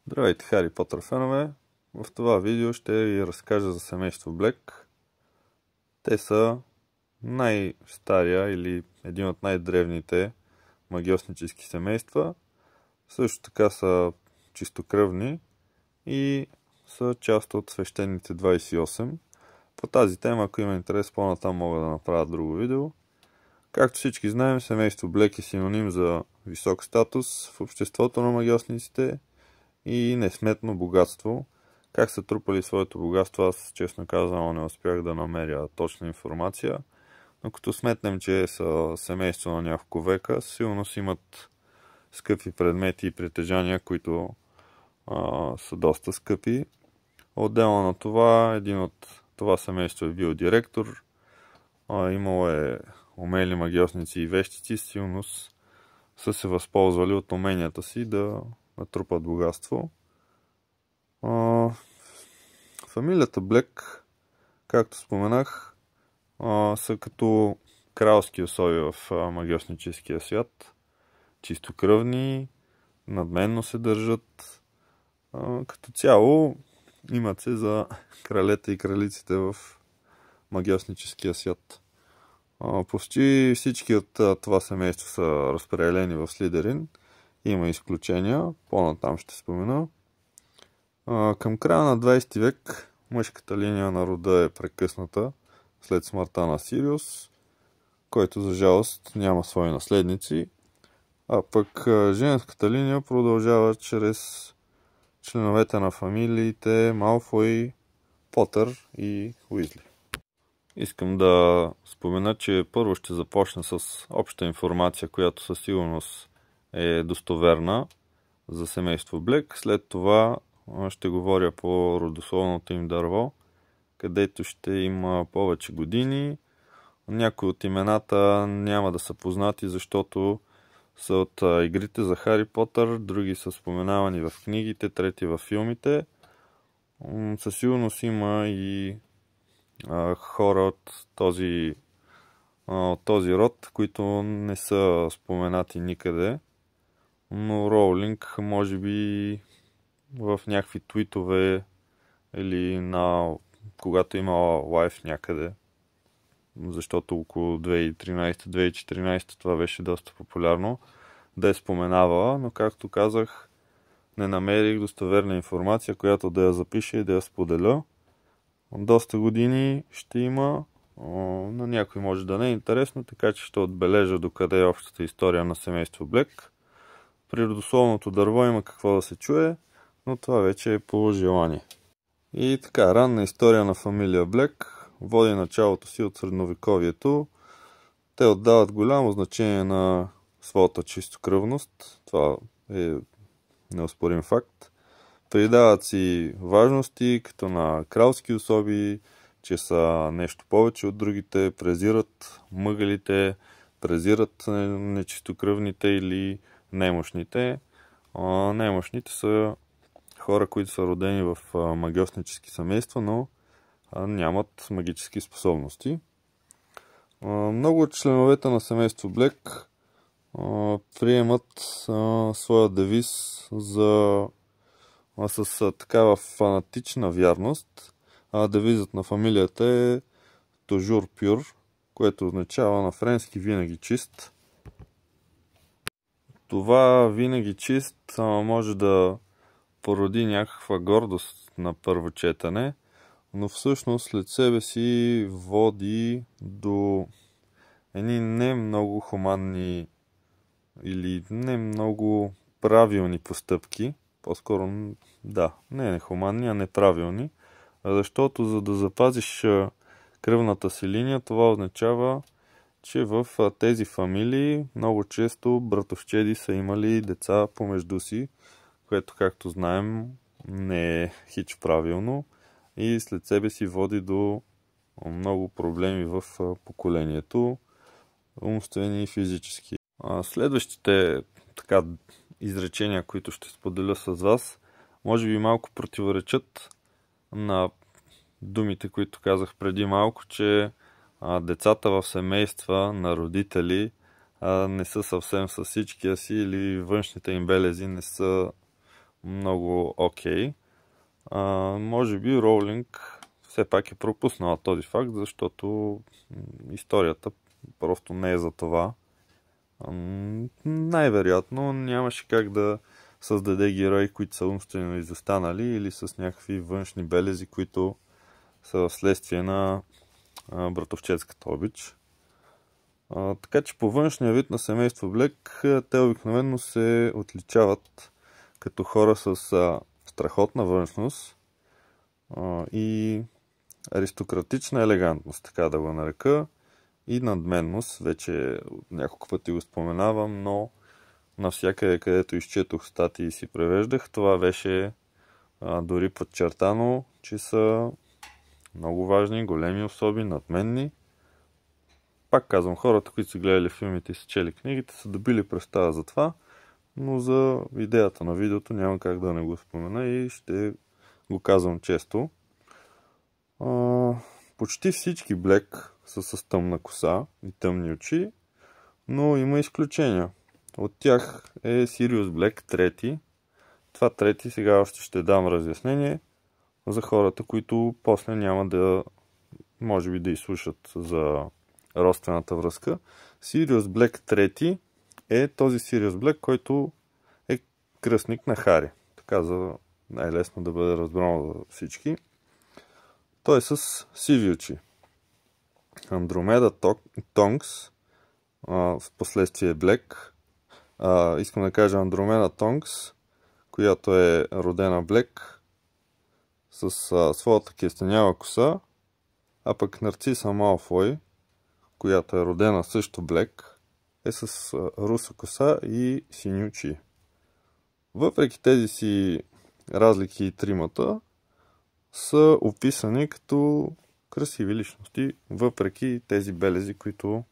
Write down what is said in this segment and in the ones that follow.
Здравейте, Хари Потър фенове! В това видео ще ви разкажа за семейство Блек. Те са най-стария или един от най-древните магиоснически семейства. Също така са чистокръвни и са част от свещените 28. По тази тема, ако има интерес, по-натам мога да направя друго видео. Както всички знаем, семейство Блек е синоним за висок статус в обществото на магиосниците и несметно богатство. Как са трупали своето богатство, аз честно казвам не успях да намеря точна информация. Но като сметнем, че са семейство на няколко века, силно си имат скъпи предмети и притежания, които са доста скъпи. Отделно на това, един от това семейство е бил директор. Имало е умели магиосници и вещици, силно са се възползвали от уменията си да натрупат богатство. Фамилията Блек, както споменах, са като кралски особи в магиосническия свят. Чистокръвни, надменно се държат. Като цяло имат се за кралета и кралиците в магиосническия свят. Почти всички от това семейство са разпределени в Слидерин. Има изключения, по-натам ще спомена. Към края на 20 век мъжката линия на рода е прекъсната след смъртта на Сириус, който за жалост няма свои наследници, а пък женската линия продължава чрез членовете на фамилиите Малфой, Потър и Уизли. Искам да спомена, че първо ще започна с обща информация, която със сигурност е достоверна за семейство Блек. След това ще говоря по родословното им дърво, където ще има повече години. Някои от имената няма да са познати, защото са от игрите за Хари Потър, други са споменавани в книгите, трети в филмите. Със сигурност има и хора от този род, които не са споменати никъде, но Роулинг може би в някакви твитове или когато имала лайв някъде, защото около 2013-2014 това беше доста популярно, да е споменавала, но както казах, не намерих достоверна информация, която да я запиша и да я споделя. Доста години ще има, на някой може да не е интересно, така че ще отбележа докъде е общата история на семейство Блек. При родословното дърво има какво да се чуе, но това вече е по желание. И така, ранна история на фамилия Блек води началото си от средновековието. Те отдават голямо значение на своята чистокръвност. Това е неоспорим факт. Придават си важности, като на кралски особи, че са нещо повече от другите, презират мъгалите, презират нечистокръвните или немощните. Немощните са хора, които са родени в магиоснически семейства, но нямат магически способности. Много от членовете на семейство Блек приемат своя девиз с такава фанатична вярност. Девизът на фамилията е Toujours Pur, което означава на френски винаги чист. Това винаги чист може да породи някаква гордост на първо четене, но всъщност след себе си води до едни не много хуманни или не много правилни постъпки. По-скоро, да, не нехуманни, а неправилни. Защото за да запазиш кръвната си линия, това означава, че в тези фамилии много често братовчеди са имали деца помежду си, което, както знаем, не е хич правилно и след себе си води до много проблеми в поколението, умствени и физически. Следващите изречения, които ще споделя с вас, може би малко противоречат на думите, които казах преди малко, че децата в семейства на родители не са съвсем с всичкия си или външните им белези не са много окей. Може би Роулинг все пак е пропуснала този факт, защото историята просто не е за това. Най-вероятно нямаше как да създаде герои, които са умствено изостанали или с някакви външни белези, които са вследствие на братовчетската обич. Така че по външния вид на семейство Блек, те обикновено се отличават като хора с страхотна външност и аристократична елегантност, така да го нарека, и надменност. Вече няколко пъти го споменавам, но навсякъде, където изчетох статии и си превеждах, това беше дори подчертано, че са много важни, големи особи, надменни. Пак казвам, хората, които са гледали филмите и са чели книгите, са добили представа за това, но за идеята на видеото няма как да не го спомена и ще го казвам често. Почти всички Блек са с тъмна коса и тъмни очи, но има изключения. От тях е Сириус Блек трети. Това трети сега още ще дам разяснение за хората, които после няма да, може би, да изслушат за родствената връзка. Сириус Блек трети е този Сириус Блек, който е кръстник на Хари. Така за най-лесно да бъде разбрано за всички. Той е с сиви очи. Андромеда Тонкс, в последствие Блек. Искам да кажа Андромеда Тонкс, която е родена Блек, с своята кестенява коса, а пък Нарциса Малфой, която е родена също Блек, е с руса коса и сини очи. Въпреки тези си разлики и тримата, са описани като красиви личности, въпреки тези белези, които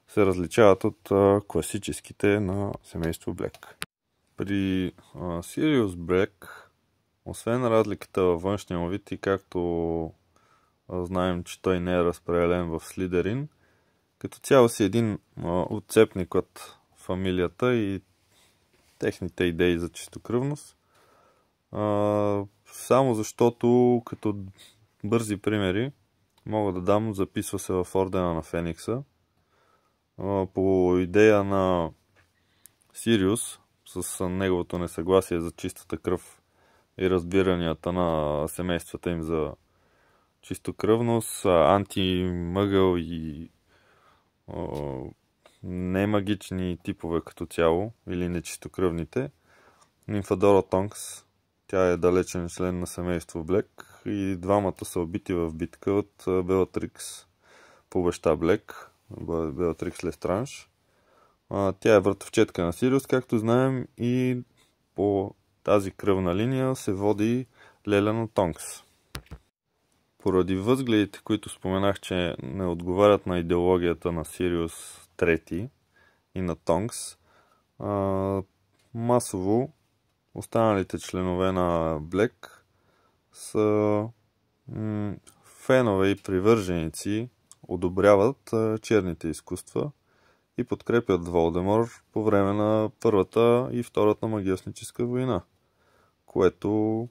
се различават от класическите на семейство Блек. При Сириус Блек, освен разликата във външния му вид и както знаем, че той не е разпределен в Слидерин, като цяло си един отцепник от фамилията и техните идеи за чистокръвност. Само защото, като бързи примери, мога да дам, записва се в Ордена на Феникса. По идея на Сириус, с неговото несъгласие за чистата кръв и разбиранията на семействата им за чистокръвност, антимъгъл и немагични типове като цяло, или нечистокръвните, Нимфадора Тонкс, тя е далечен член на семейство Блек и двамата са убити в битка от Белатрикс по баща Блек, Белатрикс Лестранж. Тя е братовчетка на Сириус, както знаем, и по тази кръвна линия се води Лелено Тонкс. Поради възгледите, които споменах, че не отговарят на идеологията на Сириус трети и на Тонкс, масово останалите членове на Блек са фенове и привърженици, одобряват черните изкуства и подкрепят Волдемор по време на Първата и Втората магиосническа война, което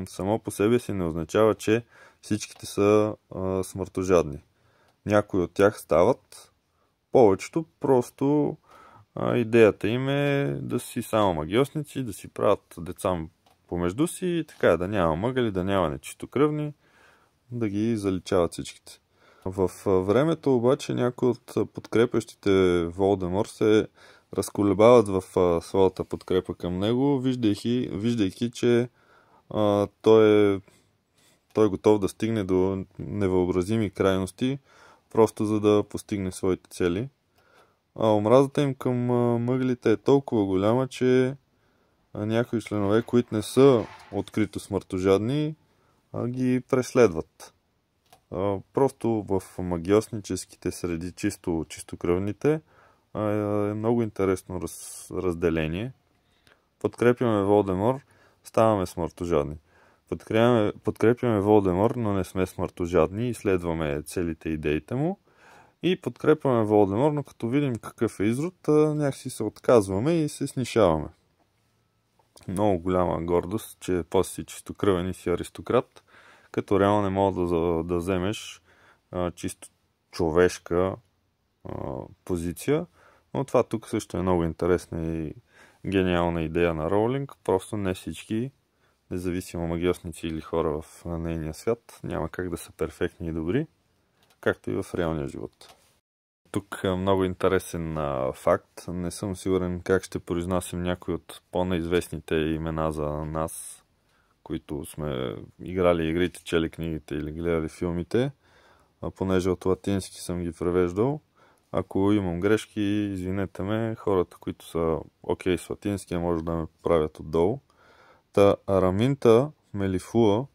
само по себе си не означава, че всичките са смъртожадни. Някои от тях стават, повечето просто идеята им е да си само магиосници, да си правят деца помежду си и така, да няма мъгали, да няма нечистокръвни, да ги заличават всичките. В времето обаче някои от подкрепящите Волдемор се разколебават в своята подкрепа към него, виждайки че той е готов да стигне до невъобразими крайности, просто за да постигне своите цели. Омразата им към мъглите е толкова голяма, че някои членове, които не са открито смъртожадни, ги преследват. Просто в магиосническите среди чистокръвните е много интересно разделение. Подкрепяме Волдемор, ставаме смъртожадни. Подкрепяме Волдемор, но не сме смъртожадни и следваме целите идеите му. И подкрепяме Волдемор, но като видим какъв е изрод, някакси се отказваме и се снишаваме. много голяма гордост, че после си чистокръвен и си аристократ, като реално не мога да вземеш чисто човешка позиция. Но това тук също е много интересна и гениална идея на Роулинг. Просто не всички, независимо магиосници или хора в нейния свят, няма как да са перфектни и добри, както и в реалния живот. Тук е много интересен факт. Не съм сигурен как ще произнасям някои от по-неизвестните имена за нас, които сме играли игрите, чели книгите или гледали филмите, понеже от латински съм ги превеждал. Ако имам грешки, извинете ме, хората, които са окей с латински, може да ме поправят отдолу. Та Араминта Мелифуа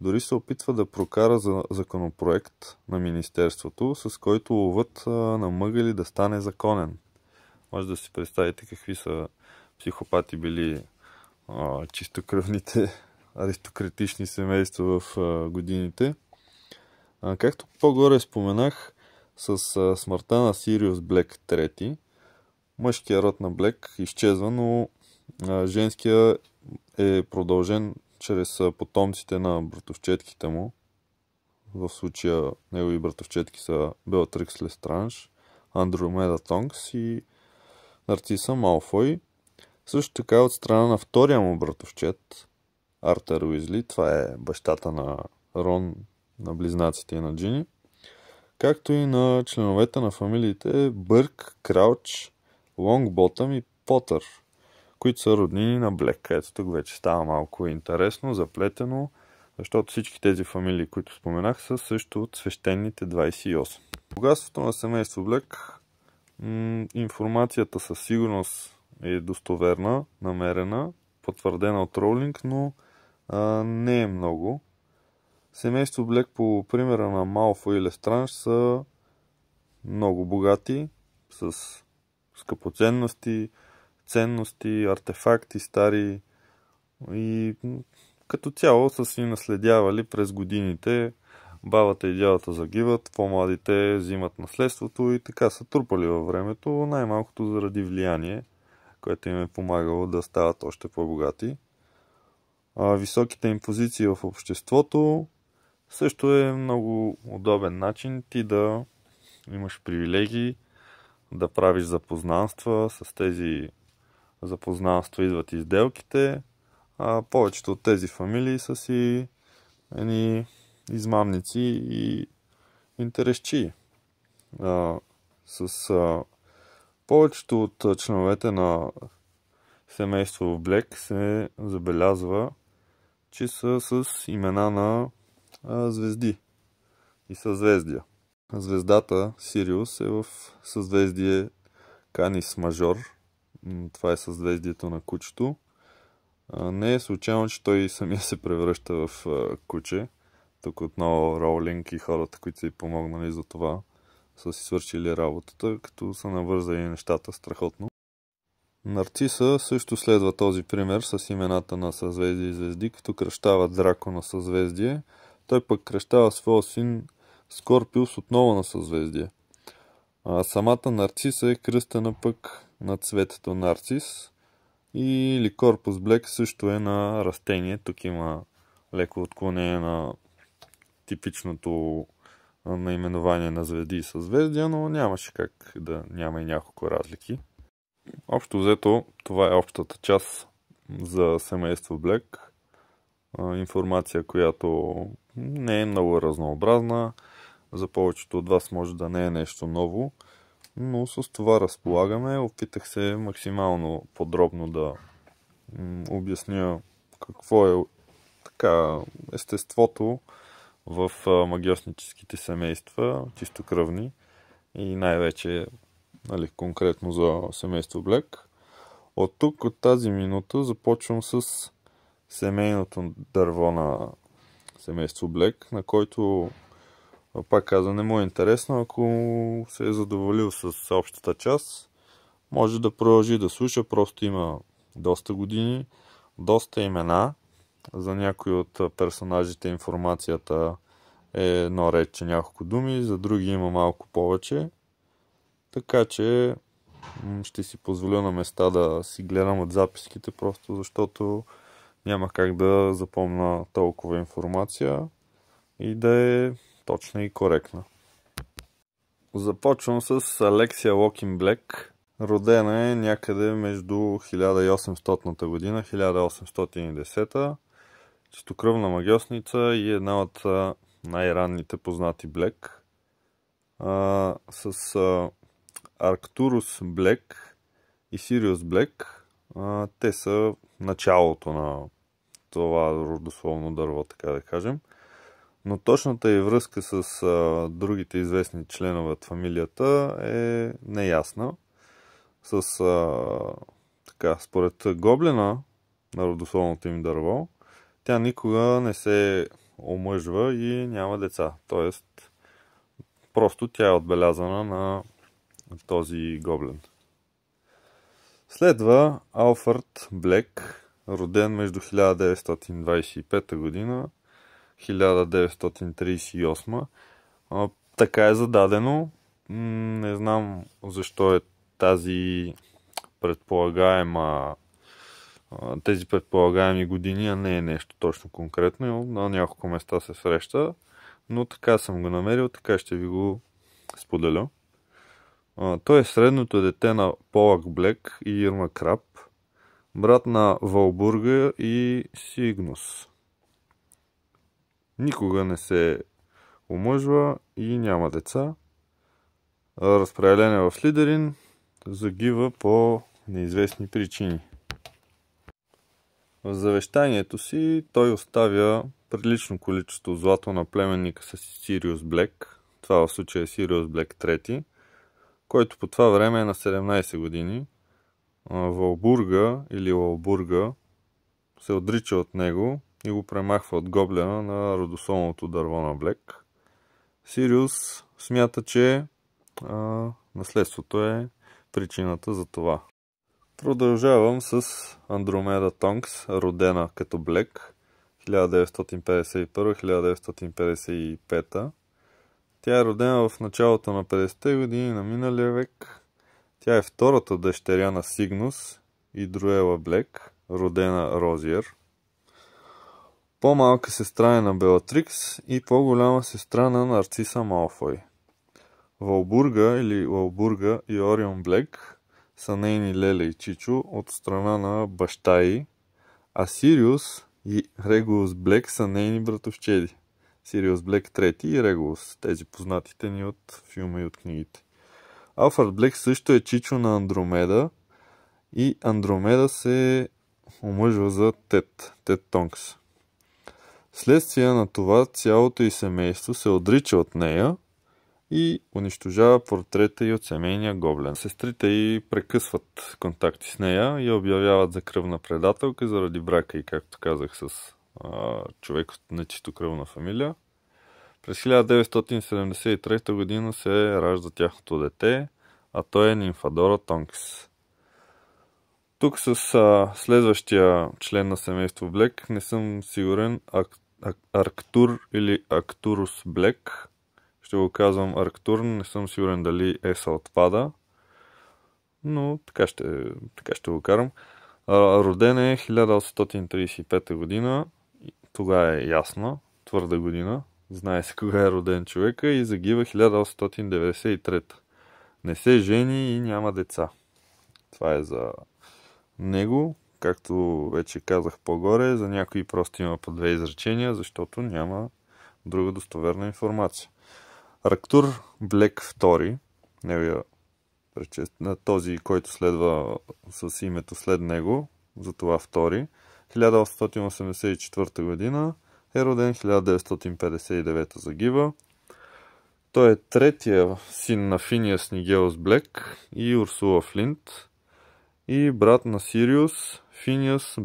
дори се опитва да прокара за законопроект на Министерството, с който ловът на мъгали да стане законен. Може да си представите какви са психопати били чистокръвните аристократични семейства в годините. Както по-горе споменах, с смъртта на Сириус Блек III, мъжкият род на Блек изчезва, но женския е продължен чрез потомците на братовчетките му. В случая негови братовчетки са Белатрикс Лестранж, Андромеда Тонкс и Нарциса Малфой. Също така от страна на втория му братовчет, Артър Уизли, това е бащата на Рон, на близнаците и на Джини, както и на членовете на фамилиите Бърк, Крауч, Лонгботъм и Потър, които са роднини на Блек. Ето тук вече става малко интересно, заплетено, защото всички тези фамилии, които споменах, са също от свещените 28. Богатството на семейство Блек, информацията със сигурност е достоверна, намерена, потвърдена от Роулинг, но не е много. Семейство Блек, по примера на Малфой и Лестранж, са много богати, с скъпоценности, ценности, артефакти стари и като цяло са си наследявали през годините. Бабата и дядата загиват, по-младите взимат наследството и така са трупали във времето, най-малкото заради влияние, което им е помагало да стават още по-богати. Високите им позиции в обществото също е много удобен начин ти да имаш привилегии, да правиш запознанства. С тези запознанства идват и сделките, а повечето от тези фамилии са си едни измамници и интересчии. Повечето от членовете на семейство Блек се забелязва, че са с имена на звезди и съзвездия. Звездата Сириус е в съзвездие Канис Мажор. Това е съзвездието на кучето. Не е случайно, че той самия се превръща в куче. Тук отново Роулинг и хората, които са й помогнали за това, са си свършили работата, като са навързали нещата страхотно. Нарциса също следва този пример с имената на съзвездие и звезди, като кръщава Драко на съзвездие. Той пък кръщава своя син Скорпиус отново на съзвездие. Самата Нарциса е кръстена пък на цветето Нарцис и Ликорпус Блек също е на растение. Тук има леко отклонение на типичното наименование на звезди и съзвездия, но нямаше как да няма и няколко разлики. Общо взето, това е общата част за семейство Блек. Информация, която не е много разнообразна. За повечето от вас може да не е нещо ново, но с това разполагаме. Опитах се максимално подробно да обясня какво е така естеството в магиосническите семейства, чистокръвни и най-вече конкретно за семейство Блек. От тук, от тази минута, започвам с семейното дърво на семейство Блек, на който, пак каза, не му е интересно. Ако се е задоволил с общата част, може да продължи да слуша. Просто има доста години, доста имена. За някои от персонажите информацията е едно редче, няколко думи, за други има малко повече. Така че Ще си позволя на места да си гледам от записките, просто защото няма как да запомня толкова информация и да е точна и коректна. Започвам с Алексия Локин Блек. Родена е някъде между 1800 година, 1810. Чистокръвна магьосница и една от най-ранните познати Блек. С Арктурус Блек и Сириус Блек. Те са началото на това родословно дърво, така да кажем. Но точната и връзка с другите известни членове от фамилията е неясна. Според Гоблена на родословното им дърво, тя никога не се омъжва и няма деца. Тоест, просто тя е отбелязана на този гоблен. Следва Алфърд Блек, роден между 1925 година 1938. Така е зададено. Не знам защо е тези предполагаеми години, а не е нещо точно конкретно. На няколко места се среща, но така съм го намерил, така ще ви го споделя. Той е средното дете на Полак Блек и Ирма Краб, брат на Валбурга и Сигнус. Никога не се омъжва и няма деца. Разпределен е в Слидерин, загива по неизвестни причини. В завещанието си той оставя прилично количество злато на племенника с Сириус Блек, това в случая е Сириус Блек III, който по това време е на 17 години. Валбурга или Валбурга се отрича от него и го премахва от гоблена на родословното дърво на Блек. Сириус смята, че наследството е причината за това. Продължавам с Андромеда Тонкс, родена като Блек, 1951-1955. Тя е родена в началото на 50-те години на миналия век. Тя е втората дъщеря на Сигнус и Друела Блек, родена Розиер. По-малка сестра е на Белатрикс и по-голяма сестра на Нарциса Малфой. Валбурга или Валбурга и Орион Блек са нейни леле и чичо от страна на баща й, а Сириус и Регулус Блек са нейни братовчеди. Сириус Блек III и Регулус, тези познатите ни от филма и от книгите. Алфърд Блек също е чичо на Андромеда и Андромеда се омъжва за Тед Тонкс. Следствие на това цялото й семейство се отрича от нея и унищожава портрета й от семейния гоблен. Сестрите й прекъсват контакти с нея и я обявяват за кръвна предателка заради брака й, както казах, с човек от нечистокръвна фамилия. През 1973 година се ражда тяхното дете, а той е Нимфадора Тонкс. Тук с следващия член на семейство Блек не съм сигурен, Арктур или Арктурус Блек. Ще го казвам Арктур, не съм сигурен дали еса отпада, но така ще го карам. Роден е 1835 година, тогава е ясна, твърда година, знае се кога е роден човека и загива 1893. Не се жени и няма деца. Това е за него. Както вече казах по-горе, за някои просто има по две изречения, защото няма друга достоверна информация. Арктур Блек II, този, който следва с името след него, затова втори, 1884 година, е роден 1959 загива. Той е третия син на Финиас Нигелус Блек и Урсула Флинт и брат на Сириус, Финиас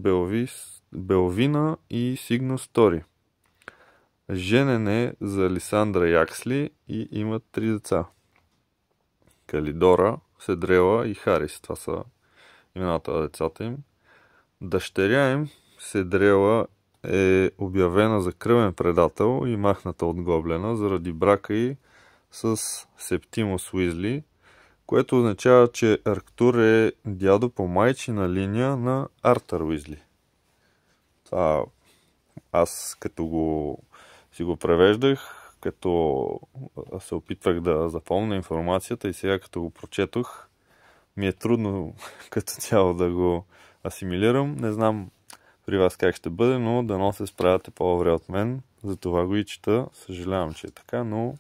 Белвина и Сигнус Тори. Женен е за Лисандра Яксли и имат 3 деца. Калидора, Седрела и Харис. Това са имената на децата им. Дъщеря им, Седрела, е обявена за кръвен предател и махната от гоблена заради брака й с Септимус Уизли, което означава, че Арктур е дядо по майчина линия на Артър Уизли. Това аз като си го превеждах, като се опитвах да запомня информацията и сега като го прочетох, ми е трудно като цяло да го асимилирам. Не знам при вас как ще бъде, но дано се справяте по-добре от мен. Затова го и чета. Съжалявам, че е така, но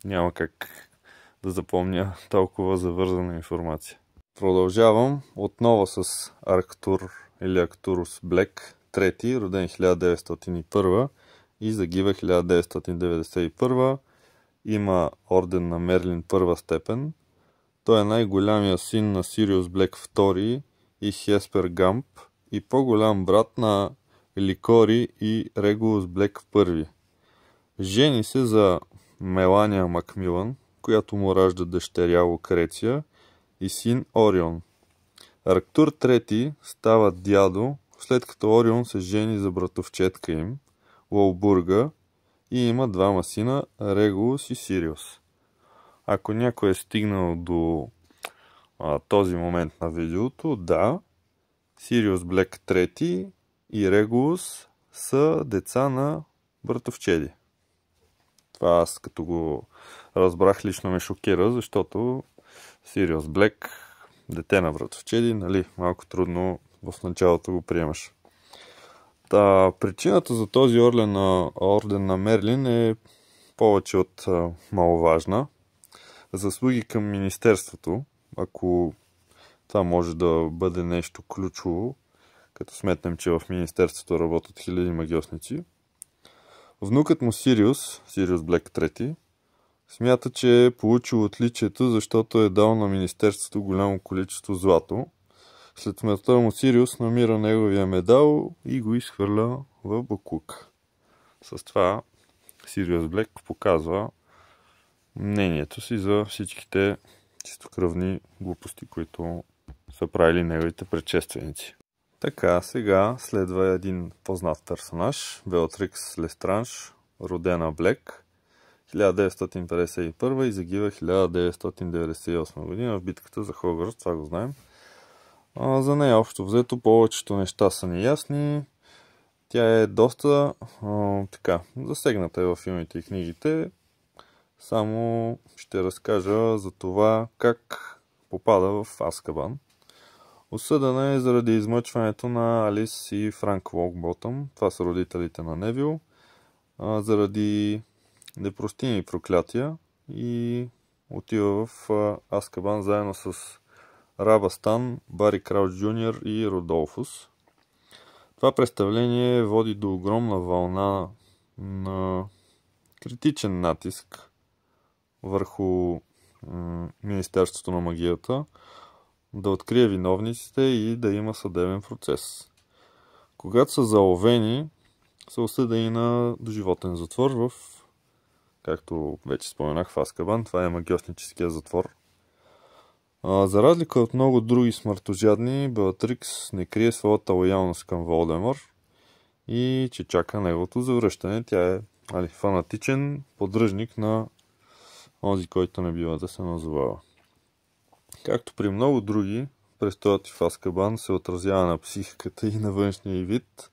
няма как да запомня толкова завързана информация. Продължавам отново с Арктур или Арктурус Блек, трети, роден 1901 и загива 1991. Има орден на Мерлин първа степен. Той е най-голямия син на Сириус Блек II и Хеспер Гамп и по-голям брат на Ликори и Регулус Блек I. Жени се за Мелания Макмилан, която му ражда дъщеря Лукреция и син Орион. Арктур III става дядо, след като Орион се жени за братовчетка им, Уолбурга, и има двама сина, Регулус и Сириус. Ако някой е стигнал до този момент на видеото, да, Сириус Блек III и Регулус са деца на братовчеди. Това аз като го разбрах лично ме шокира, защото Сириус Блек, дете на братовчеди, нали, малко трудно в началото го приемаш. Причината за този орден на Мерлин е повече от маловажна. Заслуги към Министерството, ако това може да бъде нещо ключово, като сметнем, че в Министерството работят хиляди магиосници. Внукът му Сириус Блек III, смята, че е получил отличието, защото е дал на Министерството голямо количество злато. След смъртта му Сириус намира неговия медал и го изхвърля в боклук. С това Сириус Блек показва мнението си за всичките чистокръвни глупости, които са правили неговите предшественици. Така, сега следва един познат персонаж, Белатрикс Лестранж, родена Блек, 1951 и загива 1998 година в битката за Хогвартс, това го знаем. За нея общо взето повечето неща са неясни. Тя е доста засегната във филмите и книгите. Само ще разкажа за това как попада в Азкабан. Осъдена е заради измъчването на Алис и Франк Лонгботъм. Това са родителите на Невил. Заради непростими проклятия и отива в Азкабан заедно с Рабастан, Бари Крауч Джуниор и Родолфус. Това представление води до огромна вълна на критичен натиск върху Министерството на магията да открие виновниците и да има съдебен процес. Когато са заловени, са осъдени на доживотен затвор в, както вече споменах, в Азкабан. Това е магиосническия затвор. За разлика от много други смъртожадни, Белатрикс не крие своята лоялност към Волдемор и че чака неговото завръщане. Тя е фанатичен поддръжник на онзи, който не бива да се назовава. Както при много други, престоят в Азкабан се отразява на психиката и на външния й вид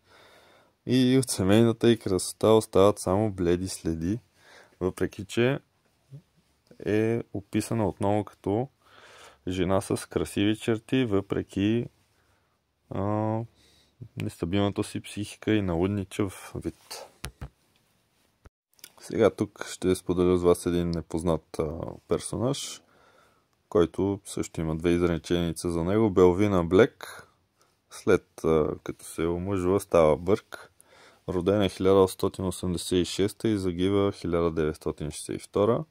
и от семейната и красота остават само бледи следи, въпреки че е описана отново като жена с красиви черти, въпреки нестабилната си психика и налудничав вид. Сега тук ще споделя с вас един непознат персонаж, който също има две изреченица за него. Белвина Блек, след като се омъжва, става Бърк. Родена е 1886 и загива 1962.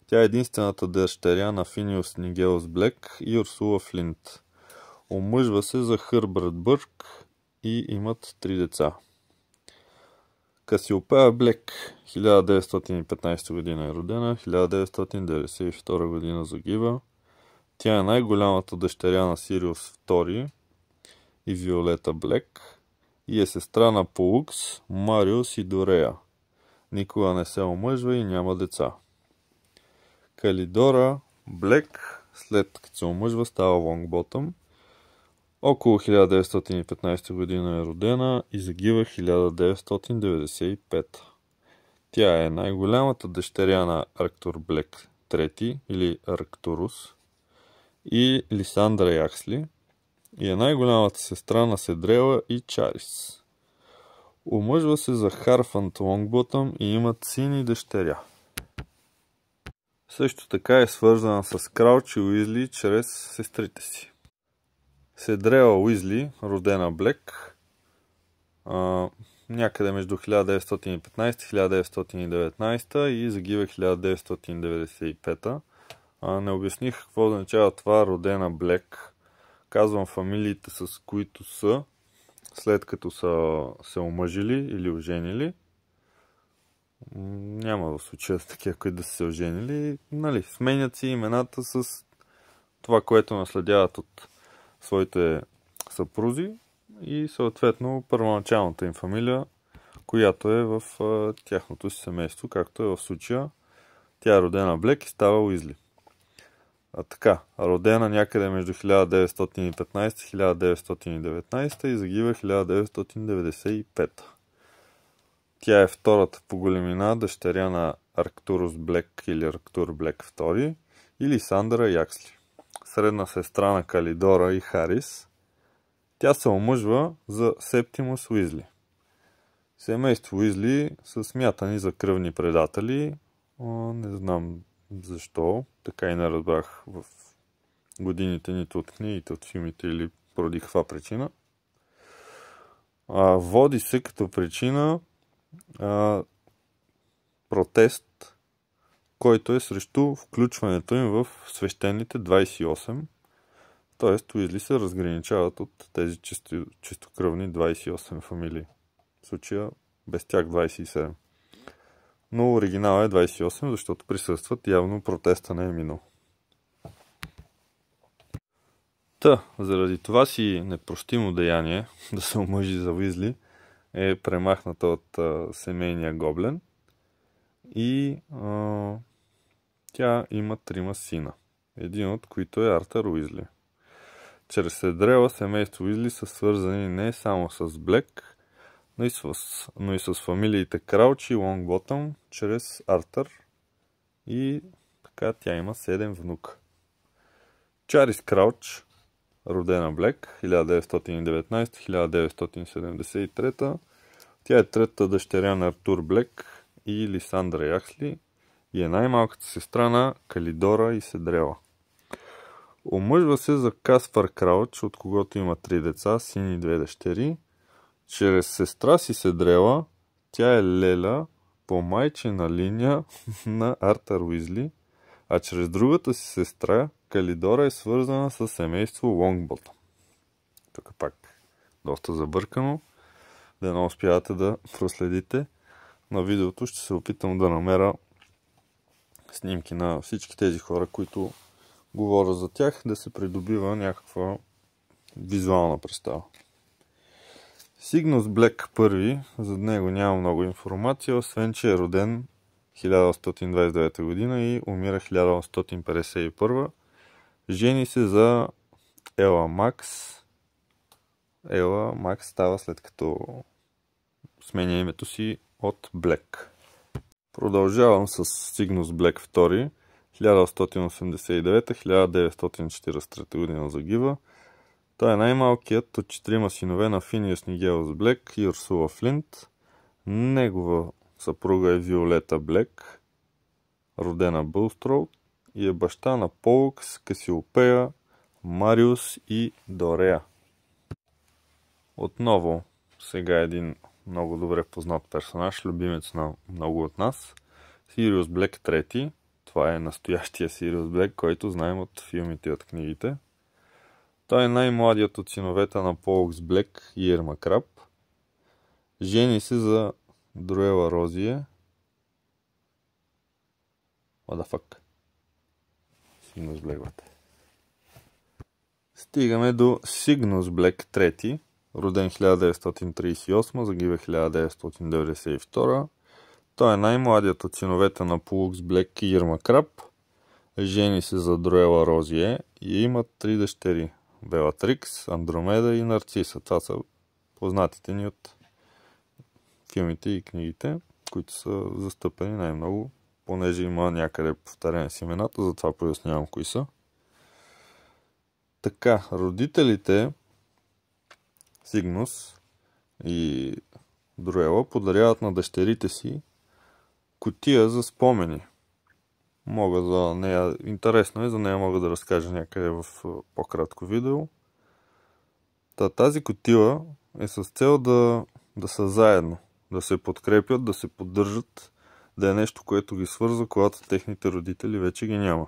Тя е единствената дъщеря на Финиус Нигелус Блек и Урсула Флинт. Омъжва се за Хърбърт Бърк и имат 3 деца. Касиопея Блек, 1915 година е родена, 1992 година загива. Тя е най-голямата дъщеря на Сириус II и Виолета Блек и е сестра на Поукс, Мариус и Дорея. Никога не се омъжва и няма деца. Калидора Блек след като се омъжва, става Лонгботъм. Около 1915 година е родена и загива 1995. Тя е най-голямата дъщеря на Арктур Блек III или Арктурус и Лисандра Яксли и е най-голямата сестра на Седрела и Чарис. Омъжва се за Харфант Лонгботъм и имат син и дъщеря. Също така е свързана с Крауч и Уизли чрез сестрите си. Седрела Уизли, родена Блек, някъде между 1915-1919 и загива 1995. Не обясних какво означава това родена Блек. Казвам фамилиите, с които са, след като са се омъжили или оженили. Няма в случая такива, които да са се оженили. Сменят си имената с това, което наследяват от своите съпрузи и съответно първоначалната им фамилия, която е в тяхното си семейство, както е в случая. Тя е родена Блек и става Уизли. Родена някъде между 1915-1919 и загива 1995. Тя е втората по големина дъщеря на Арктурус Блек или Арктур Блек II и Лисандра Яксли. Средна сестра на Калидора и Харис. Тя се омъжва за Септимус Уизли. Семейство Уизли са смятани за кръвни предатели. Не знам защо. Така и не разбрах в годините нито от книгите, от филмите или поради каква причина. Води се като причина протест, който е срещу включването им в свещените 28. Т.е. Уизли се разграничават от тези чистокръвни 28 фамилии. В случая без тях 27. Но оригинал е 28, защото присъстват, явно протеста не е минал. Заради това си непростимо деяние да се омъжи за Уизли е премахната от семейния гоблен и тя има 3 сина, един от които е Артър Уизли. Чрез Седрела семейство Уизли са свързани не само с Блек, но и с фамилиите Крауч и Лонгботъм чрез Артър и така тя има 7 внука. Чарис Крауч, родена Блек, 1919-1973. Тя е третата дъщеря на Артур Блек и Лисандра Яксли и е най-малката сестра на Калидора и Седрела. Омъжва се за Каспар Крауч, от когото има 3 деца, син и 2 дъщери. Чрез сестра си Седрела, тя е леля по майчина линия на Артър Уизли, а чрез другата си сестра Калидора е свързана с семейство Лонгботъм. Тук пак доста забъркано. Да не успявате да проследите. На видеото ще се опитам да намеря снимки на всички тези хора, които говоря за тях, да се придобива някаква визуална представа. Сигнус Блек I, за него няма много информация, освен че е роден 1829 година и умира 1851. Жени се за Ела Макс. Ела Макс става след като сменя името си от Блек. Продължавам с Сигнус Блек II, 1889-1943 година загива. Той е най-малкият от 4 синове на Финиас Нигелус Блек и Урсула Флинт. Негова съпруга е Виолета Блек, родена Бълстроуд, и е баща на Полукс, Касиопея, Мариус и Дорея. Отново сега един много добре познат персонаж, любимец на много от нас. Сириус Блек III. Това е настоящия Сириус Блек, който знаем от филмите и от книгите. Той е най-младият от синовете на Полукс Блек и Ирма Краб. Жени се за Друела Розие. What the fuck? Сигнус Блек, бате. Стигаме до Сигнус Блек III, роден 1938, загива 1992. Той е най-младият от синовете на Полукс Блек и Ирма Краб. Жени се за Друела Розие и имат 3 дъщери. Белатрикс, Андромеда и Нарциса. Това са познатите ни от филмите и книгите, които са застъпени най-много, понеже има някъде повторение с имената, затова пояснявам кои са. Така, родителите Сигнус и Друела подаряват на дъщерите си кутия за спомени. Интересно е, за нея мога да разкажа някъде в по-кратко видео. Тази кутия е с цел да са заедно, да се подкрепят, да се поддържат, да е нещо, което ги свързва, когато техните родители вече ги няма.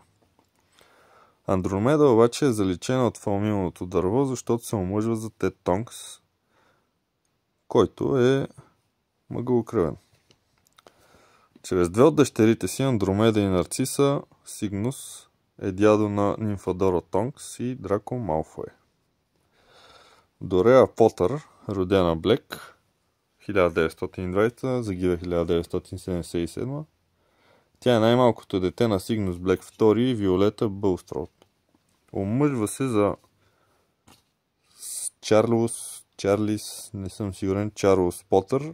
Андромеда обаче е заличена от фамилното дърво, защото се омъжва за Тед Тонкс, който е мъгълокръвен. Чрез две от дъщерите си, Андромеда и Нарциса, Сигнус е дядо на Нимфадора Тонкс и Драко Малфой. Дореа Потър, родена Блек, 1920, загива 1977. Тя е най-малкото дете на Сигнус Блек II и Виолета Бълстрод. Омъжва се за Чарлис, не съм сигурен, Чарлз Потър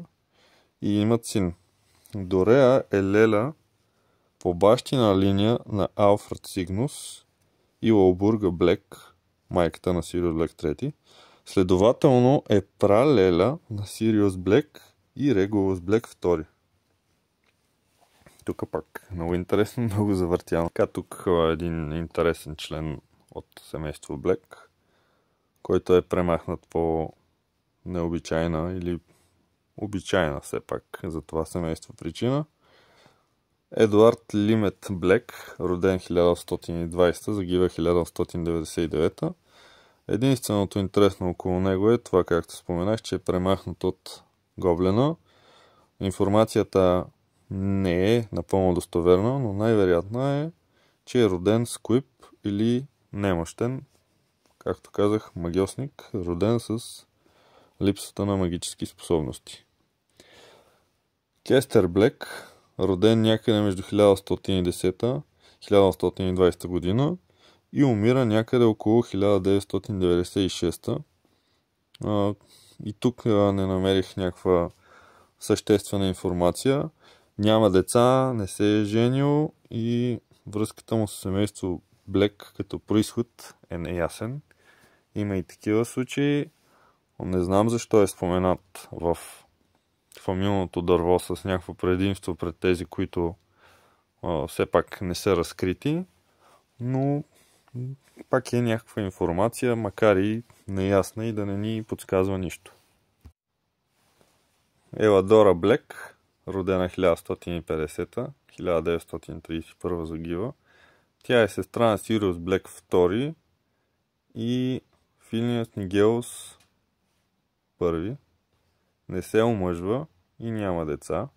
и имат син. Дореа е леля по бащина линия на Алфред Сигнус и Уолбурга Блек, майката на Сириус Блек III. Следователно е пралеля на Сириус Блек и Регулус Блек II. Тук пак много интересно, много завъртяно. Така тук е един интересен член от семейство Блек, който е премахнат по необичайна или обичайна все пак за това семейство причина. Едуард Лимет Блек, роден 1820, загива 1899. Единственото интересно около него е това, както споменах, че е премахнат от Гоблена. Информацията не е напълно достоверна, но най-вероятно е, че е роден Сквип или немощен, както казах, магиосник, роден с липсата на магически способности. Кестер Блек, роден някъде между 1110 и 1120 година и умира някъде около 1996. И тук не намерих някаква съществена информация. Няма деца, не се е женил и връзката му с семейство Блек като происход е неясен. Има и такива случаи. Не знам защо е споменат в фамилното дърво с някакво предимство пред тези, които все пак не са разкрити, но пак е някаква информация, макар и неясна и да не ни подсказва нищо. Еладора Блек, родена 1150, 1931 загива. Тя е сестра на Сириус Блек II и Филиас Нигелус I. Не се омъжва и няма деца.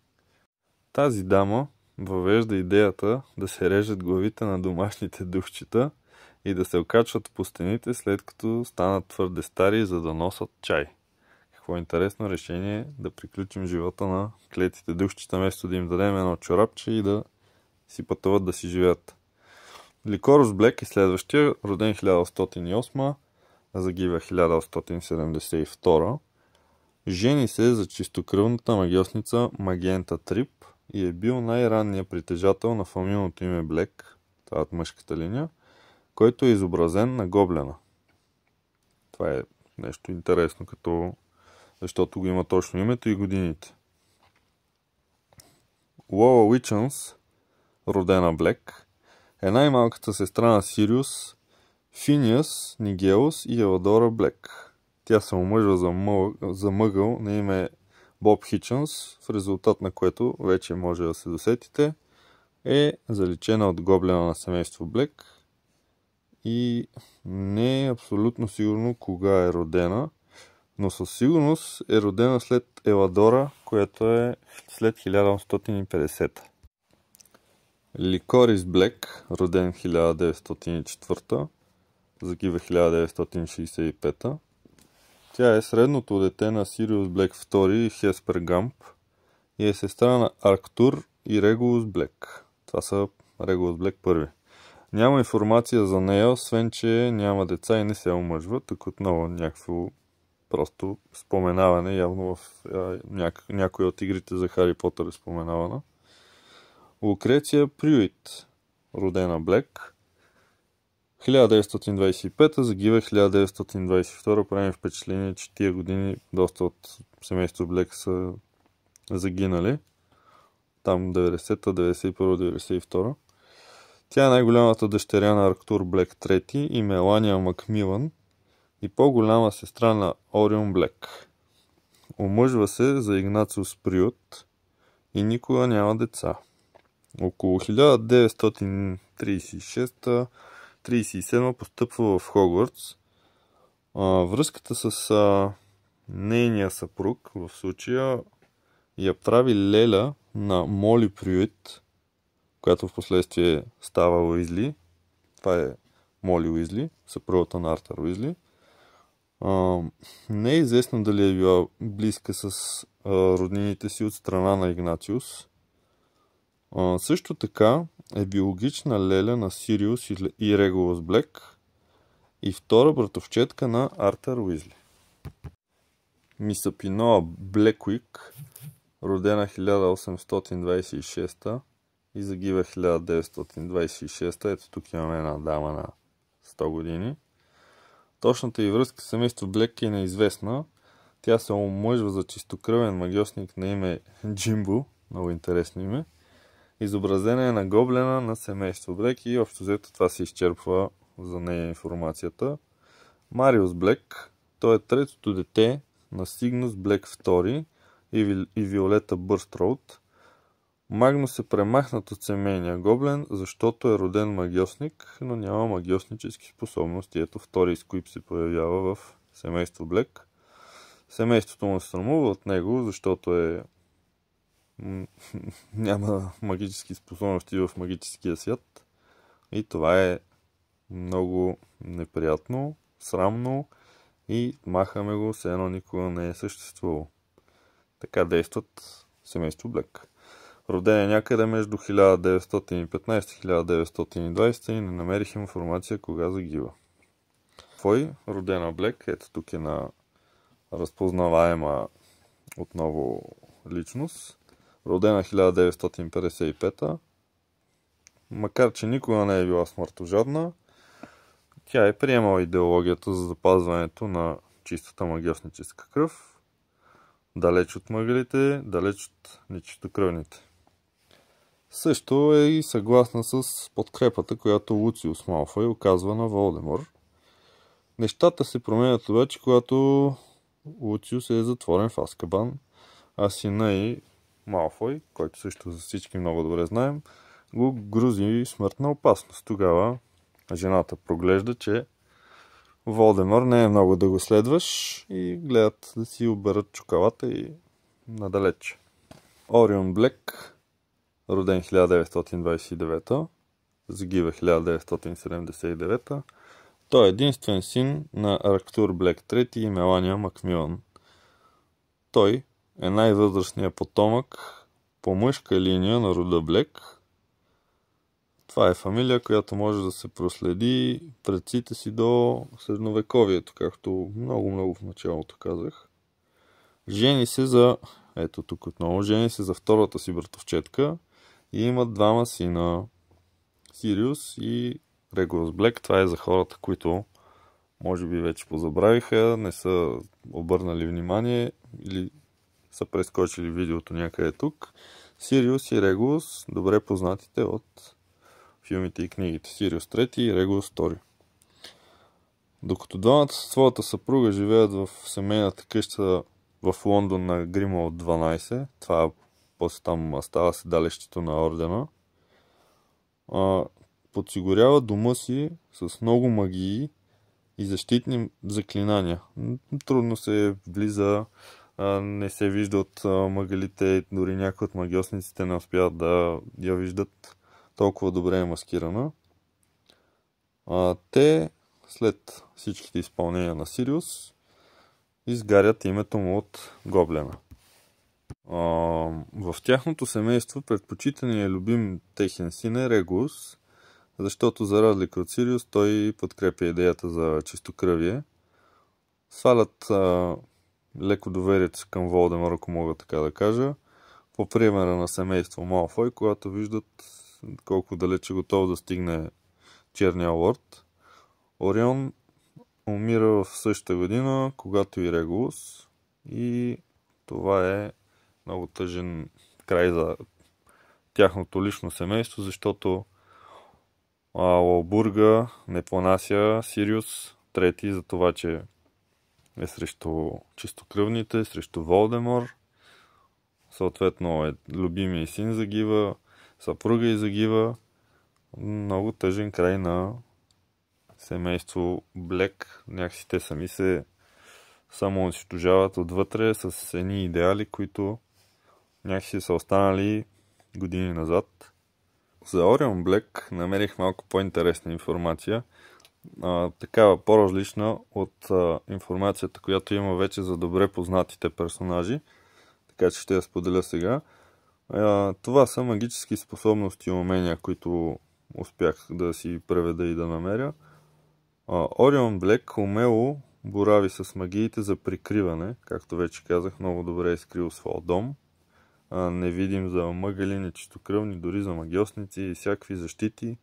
Тази дама въвежда идеята да се режат главите на домашните духчета и да се окачват по стените, след като станат твърде стари, за да носят чай. Какво интересно решение да приключим живота на клетите духчета, вместо да им дадем едно чорапче и да си пътуват да си живеят. Ликорус Блек е следващия, роден 1108, загива 1172. Жени се за чистокръвната магиосница Магента Трип и е бил най-ранният притежател на фамилното име Блек, това от мъжката линия, който е изобразен на гоблена. Това е нещо интересно, защото го има точно името и годините. Лола Уичънс, родена Блек, е най-малката сестра на Сириус, Финиас Нигелус и Еладора Блек. Тя се омъжва за мъгъл на име Боб Хичънс, в резултат на което вече може да се досетите, е заличена от гоблена на семейство Блек и не е абсолютно сигурно кога е родена, но със сигурност е родена след Еладора, която е след 1850. Ликорис Блек, роден 1904, загива 1965. Тя е средното дете на Сириус Блек II и Хеспер Гамп и е сестра на Арктур и Регулус Блек. Това са Регулус Блек I. Няма информация за нея, освен че няма деца и не се омъжва. Тук отново някакво просто споменаване, явно в някои от игрите за Хари Потър е споменавана. Лукреция Прюит, родена Блек. 1925, загива 1922. Правим впечатление, че тия години доста от семейство Блек са загинали. Там 90-та, 91-та, 92-та. Тя е най-голямата дъщеря на Арктур Блек III и Мелания Макмилан и по-голяма сестра на Орион Блек. Омъжва се за Игнациус Прюит и никога няма деца. Около 1936-37 постъпва в Хогвартс. Връзката с нейния съпруг в случая я прави леля на Моли Прюит, която в последствие става Уизли. Това е Моли Уизли, съпругата на Артър Уизли. Не е известно дали е била близка с роднините си от страна на Игнациус. Също така е биологична леля на Сириус и Регулус Блек и втора братовчетка на Артър Уизли. Мисапиноа Блекуик, родена 1826 и загива 1926. Ето тук имаме една дама на 100 години. Точната ѝ връзка с семейство Блек е неизвестна. Тя се омъжва за чистокръвен магиосник на име Джимбо, много интересно име. Изобразена е на гоблена на семейство Блек и общо взето това се изчерпва за нея информацията. Мариус Блек, той е третото дете на Сигнус Блек II и Виолета Бърстроуд. Магнус е премахнат от семейния гоблен, защото е роден магиосник, но няма магиоснически способности. Ето втори сквип се появява в семейство Блек. Семейството му се срамува от него, защото няма магически способности в магическия свят. И това е много неприятно, срамно и махаме го, все едно никога не е съществувало. Така действат семейство Блек. Роден е някъде между 1915 и 1920 и не намерих информация кога загива. Твой родена Блек, ето тук е на разпознаваема отново личност. Родена 1955, макар че никога не е била смъртожадна, тя е приемала идеологията за запазването на чистата магиосническа кръв, далеч от мъглите, далеч от нечистокръвните. Също е и съгласна с подкрепата, която Луциус Малфой оказва на Волдемор. Нещата се променят обаче, когато Луциус е затворен в Азкабан, а сина и Малфой, който също за всички много добре знаем, го грози смъртна опасност. Тогава жената проглежда, че Волдемор не е много да го следваш и гледат да си оберат чукалата и надалеч. Орион Блек, роден 1929, загива 1979. Той е единствен син на Арктур Блек III и Мелания Макмилан. Той е най-възрастният потомък по мъжка линия на рода Блек. Това е фамилия, която може да се проследи предците си до средновековието, както много в началото казах. Жени се за втората си братовчетка и имат двама сина, Сириус и Регулус Блек. Това е за хората, които може би вече позабравиха, не са обърнали внимание или са прескочили видеото някъде тук. Сириус и Регулус, добре познатите от филмите и книгите. Сириус III и Регулус II. Докато двамата със своята съпруга живеят в семейната къща в Лондон на Гримуолд 12, това после там става седалището на ордена, подсигурява дома си с много магии и защитни заклинания. Трудно се влиза, не се вижда от мъгалите, дори някои от магиосниците не успяват да я виждат, толкова добре е маскирана. Те, след всичките изпълнения на Сириус, изгарят името му от гоблена. В тяхното семейство предпочитаният любим техен син е Регулус, защото за разлика от Сириус, той подкрепя идеята за чистокръвие. Свалят леко доверието си към Волдемор, ако мога така да кажа, по примера на семейство Малфой, когато виждат колко далече готов да стигне Черния лорд. Орион умира в същата година, когато и Регулус, и това е много тъжен край за тяхното лично семейство, защото Лалбурга не понася Сириус трети за това, че е срещу чистокръвните, срещу Волдемор. Съответно е любимия син загива, съпруга и загива. Много тъжен край на семейство Блек. Някакси те сами се само унищожават отвътре с едни идеали, които някакси са останали години назад. За Орион Блек намерих малко по-интересна информация. Такава по-различна от информацията, която има вече за добре познатите персонажи. Така че ще я споделя сега. Това са магически способности и умения, които успях да си преведа и да намеря. Орион Блек умело борави с магиите за прикриване. Както вече казах, много добре е скрил своя дом. Невидим за мъгали, чистокръвни, дори за магиосници и всякакви защити.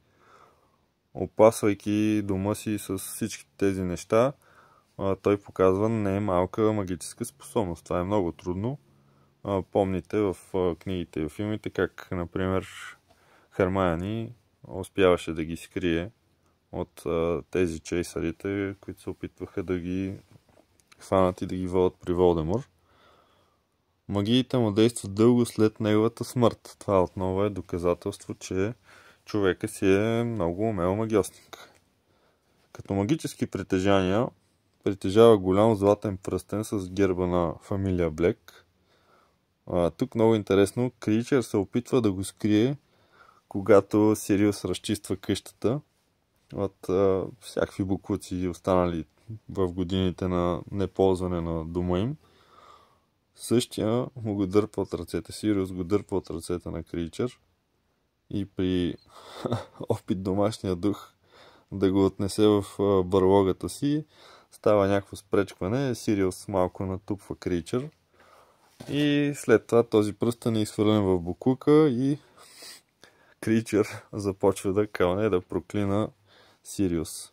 Опасвайки дома си с всички тези неща, той показва не малка магическа способност. Това е много трудно. Помните в книгите и в филмите как, например, Хермайони успяваше да ги скрие от тези чейсарите, които се опитваха да ги хванат и да ги водят при Волдемор. Магиите му действат дълго след неговата смърт. Това отново е доказателство, че човека си е много умел магиосник. Като магически притежания притежава голям златен пръстен с герба на фамилия Блек. Тук много интересно, Кричър се опитва да го скрие, когато Сириус разчиства къщата от всякакви букуци останали в годините на неползване на дома им. Същия му го дърпа от ръцете. Сириус го дърпа от ръцете на Кричър и при опит домашния дух да го отнесе в барлогата си, става някакво спречкване. Сириус малко натупва Кричър и след това този пръстен е изхвърлен в буклука и Кричър започва да кълне, да проклина Сириус.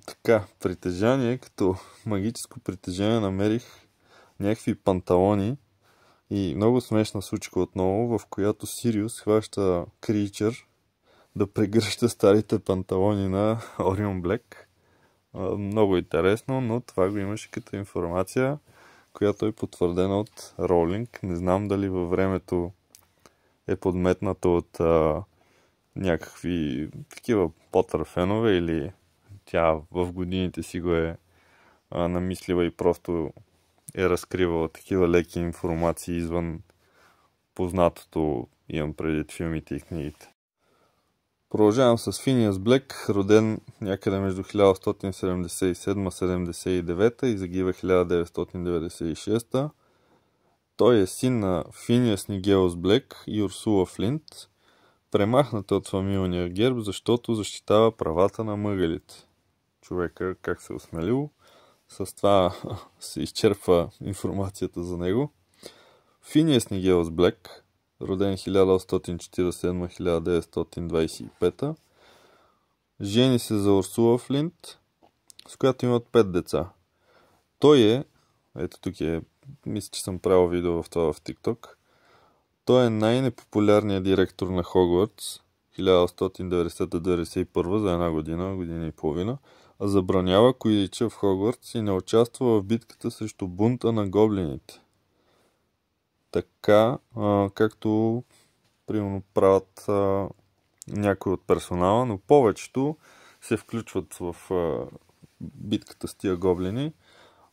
Така, притежание, като магическо притежание намерих някакви панталони и много смешна случка отново, в която Сириус хваща Кричър да прегръща старите панталони на Орион Блек. Много интересно, но това го имаше като информация, която е потвърдена от Роулинг. Не знам дали във времето е подметната от някакви такива Потър фенове или тя в годините си го е намислила и просто е разкривала такива леки информации извън познатото, имам предвид филмите и книгите. Продължавам с Финиас Блек, роден някъде между 1177-79 и загива 1996. Той е син на Финиас Нигелус Блек и Урсула Флинт, премахната от фамилния герб, защото защитава правата на мъгалите. Човека как се осмелил. С това се изчерпва информацията за него. Финиас Нигелус Блек, роден 1847-1925, жени се за Урсула Флинт, с която имат 5 деца. Той е, ето тук е, мисля, че съм правил видео в това в TikTok, той е най-непопулярният директор на Хогвартс 1190-91 за една година, година и половина, а забранява Куидича в Хогвартс и не участва в битката срещу бунта на гоблините. Така, както примерно правят някои от персонала, но повечето се включват в битката с тия гоблини.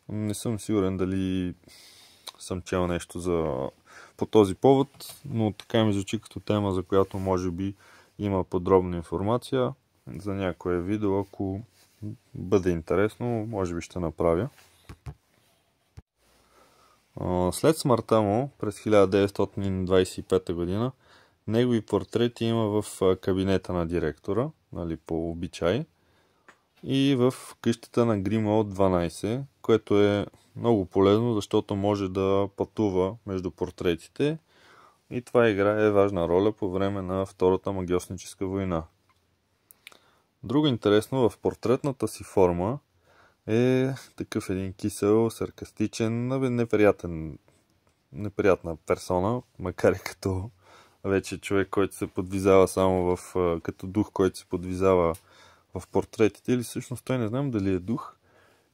Не съм сигурен дали съм чел нещо по този повод, но така ми звучи като тема, за която може би има подробна информация. За някое видео, ако бъде интересно, може би ще направя. След смъртта му през 1925 година Негови портрети има в кабинета на директора, нали, по обичай, и в къщата на Гримволд 12, което е много полезно, защото може да пътува между портретите и това играе важна роля по време на Втората магиосническа война. Друго интересно, в портретната си форма е такъв един кисел, саркастичен, неприятна персона, макар и като вече човек, който се подвизава само като дух, който се подвизава в портретите, или всъщност той не знам дали е дух,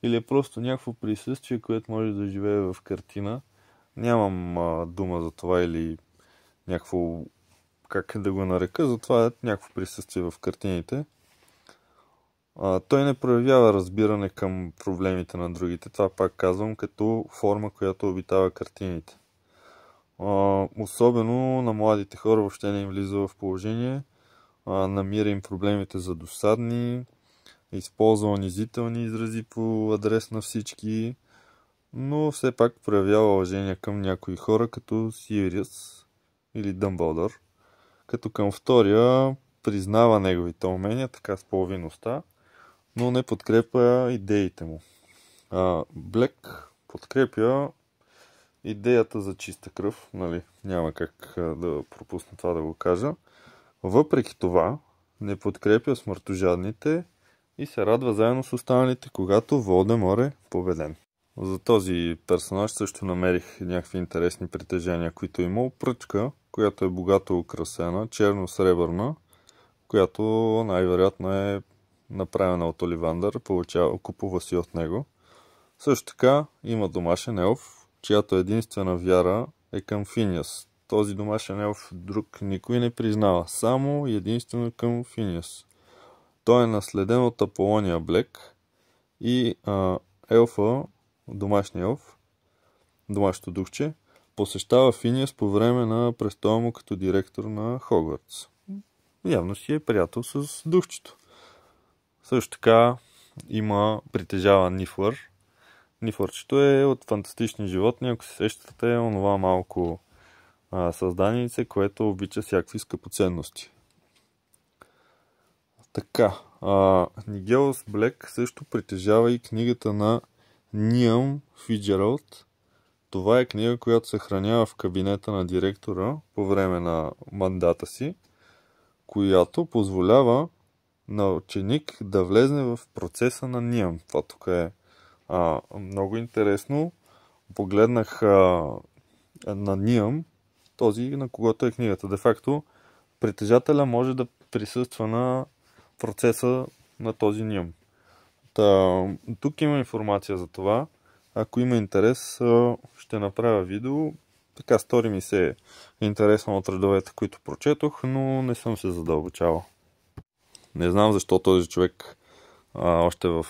или е просто някакво присъствие, което може да живее в картина. Нямам дума за това или някакво, как да го нарека, затова е някакво присъствие в картините. Той не проявява разбиране към проблемите на другите, това пак казвам, като форма, която обитава картините. Особено на младите хора въобще не им влиза в положение, намира им проблемите за досадни, използва унизителни изрази по адрес на всички, но все пак проявява уважение към някои хора, като Сириус или Дъмбълдър, като към втория признава неговите умения, така с половиността, но не подкрепя идеите му. Блек подкрепя идеята за чиста кръв, нали, няма как да пропусна това да го кажа. Въпреки това, не подкрепя смъртожадните и се радва заедно с останалите, когато Волдемор е победен. За този персонаж също намерих някакви интересни притежения, които има пръчка, която е богато украсена, черно-сребърна, която най-вероятно е направена от Оливандър, купува си от него. Също така има домашен елф, чиято единствена вяра е към Финиас. Този домашен елф друг никой не признава, само и единствено към Финиас. Той е наследен от Аполония Блек и елфа, домашния елф, домашното духче, посещава Финиас по време на престоя му като директор на Хогвартс. Явно си е приятел с духчето. Също така притежава Нифлър. Нифлърчето е от фантастични животни, ако се сещате, е онова малко създанице, което обича всякакви скъпоценности. Така, Нигелус Блек също притежава и книгата на Ниъм Фиджералд. Това е книга, която се хранява в кабинета на директора по време на мандата си, която позволява на ученик да влезне в процеса на Ниъм. Това тук е много интересно. Погледнах на Ниъм, този на когото е книгата. Де факто, притежателя може да присъства на процеса на този Ниъм. Тук има информация за това. Ако има интерес, ще направя видео. Така стори ми се интересно от редовете, които прочетох, но не съм се задълбочавал. Не знам защо този човек още в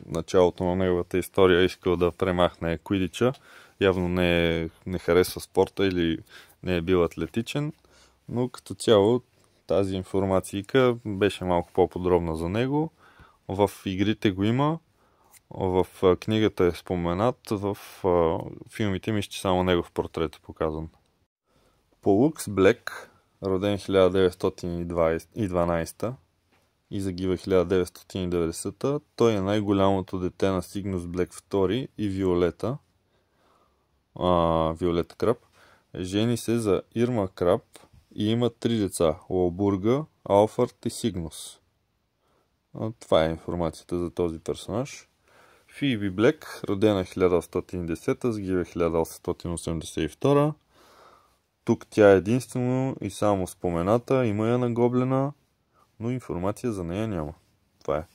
началото на неговата история искал да премахне Квидича. Явно не харесва спорта или не е бил атлетичен, но като цяло тази информация беше малко по-подробна за него. В игрите го има, в книгата е споменат, в филмите мисля, че само негов портрет е показан. Полукс Блек, роден 1912 и загива 1990, той е най-голямото дете на Сигнус Блек II и Виолета. Виолета Краб. Жени се за Ирма Краб и има 3 деца – Уолбурга, Алфърд и Сигнус. Това е информацията за този персонаж. Фиби Блек, родена 1910, загива 1882. Тук тя е единствено и само спомената, има я наглоблена, но информация за нея няма. Това е.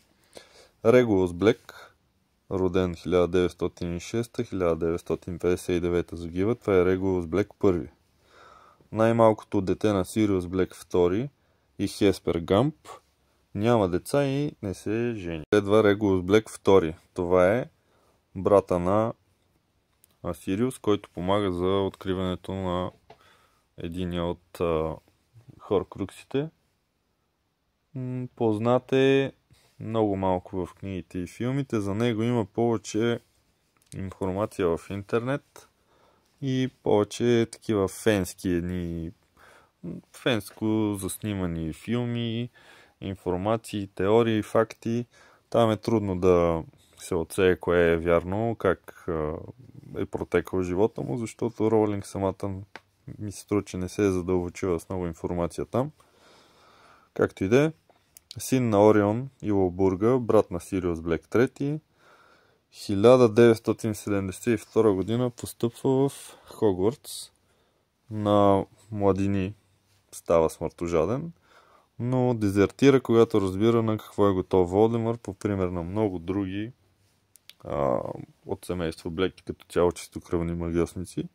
Регулус Блек, роден 1906-1959 загива. Това е Регулус Блек първи. Най-малкото дете на Сириус Блек II и Хеспер Гамп. Няма деца и не се жени. Следва Регулус Блек II. Това е брата на Сириус, който помага за откриването на единия от хоркруксите. Познат е много малко в книгите и филмите. За него има повече информация в интернет и повече такива фенски едни фенско заснимани филми, информации, теории, факти. Там е трудно да се отсее кое е вярно, как е протекал живота му, защото Роулинг самата ми се струва, че не се е задълбочила с много информация там. Както и да е, син на Орион и Лобурга, брат на Сириус Блек III, 1972 година постъпва в Хогвартс. На младини става смъртожаден, но дезертира, когато разбира на какво е готов Волдемор, по пример на много други от семейство Блек, като цяло чистокръвни магиосници.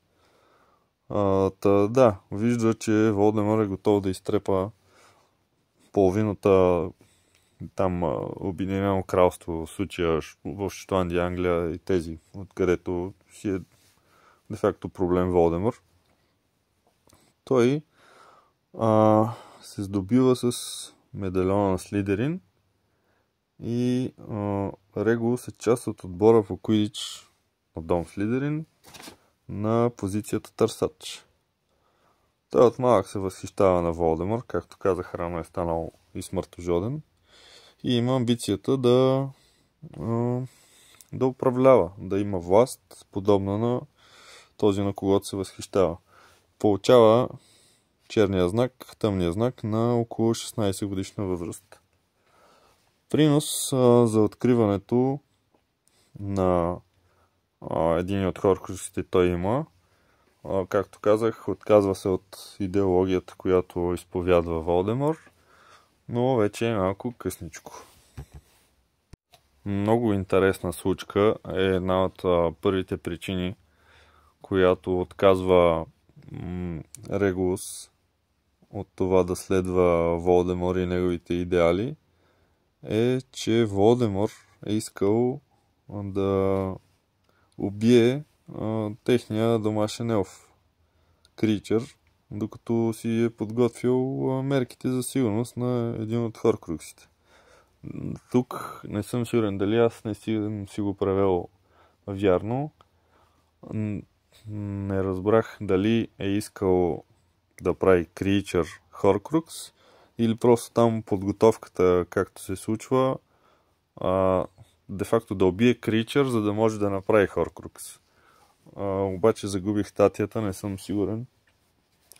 Да, вижда, че Волдемор е готов да изтрепа половината там Обединено кралство, в случая в Шотландия, Англия и тези, откъдето си е де-факто проблем Волдемор. Той се здобива с медальона на Слизерин и Регулус е част от отбора по Квидич от дом Слизерин на позицията търсач. Той от малък се възхищава на Волдемор, както казах рано, е станал и смъртожоден и има амбицията да управлява, да има власт, подобна на този, на когото се възхищава. Получава черния знак, тъмния знак на около 16 годишна възраст. Принос за откриването на един от хоркруксите той има. Както казах, отказва се от идеологията, която изповядва Волдемор, но вече е малко късничко. Много интересна случка е една от първите причини, която отказва Регулус от това да следва Волдемор и неговите идеали, е, че Волдемор е искал да убие техния домашен елф, Кричър, докато си е подготвил мерките за сигурност на един от хоркруксите. Тук не съм сигурен дали аз не си го превел вярно. Не разбрах дали е искал да прави Кричър хоркрукс или просто там подготовката, както се случва, де-факто да убие Кричър, за да може да направи хоркрукс. Обаче загубих статията, не съм сигурен.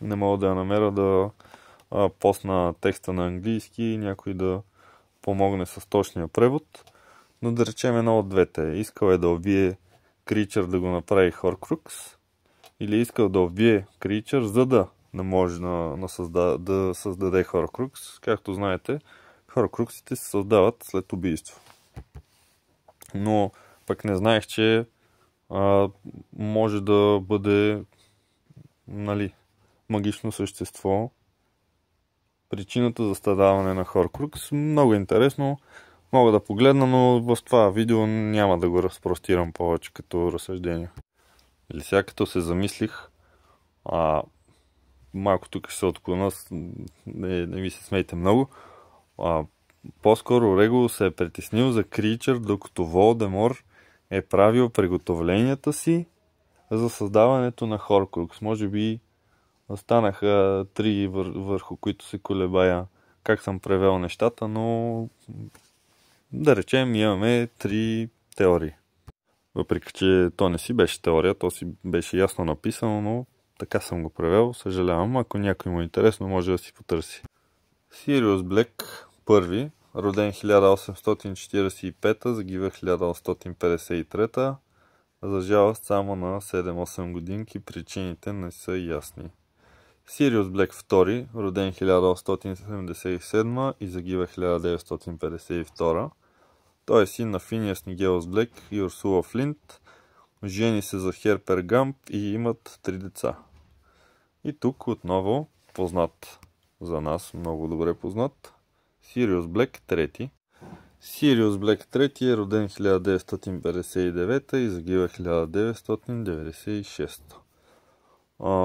Не мога да я намеря, да посна текста на английски и някой да помогне с точния превод. Но да речем едно от двете. Искал е да убие Кричър да го направи хоркрукс или искал да убие Кричър, за да може да създаде хоркрукс. Както знаете, хоркруксите се създават след убийство. Но пък не знаех, че може да бъде магично същество. Причината за създаване на хоркрукс много интересно. Мога да погледна, но в това видео няма да го разпростирам повече като разсъждение. Или сега като се замислих, малко тук ще се отклона, не ми се смейте много. По-скоро Регулус се е притеснил за Кричър, докато Волдемор е правил приготовленията си за създаването на хоркрукс. Може би останаха три, върху които се колебая как съм превел нещата, но да речем имаме три теории. Въпреки че то не си беше теория, то си беше ясно написано, но така съм го превел, съжалявам. Ако някой му е интересно, може да си потърси. Сириус Блек първи, роден 1845, загива 1853, за жалост само на 7-8 годинки, причините не са ясни. Сириус Блек II, роден 1877 и загива 1952. Той е син на Финиас Нигелус Блек и Урсула Флинт. Жени се за Херпер Гамп и имат 3 деца. И тук отново познат за нас, много добре познат, Сириус Блек III. Сириус Блек III е роден 1959 и загива 1996.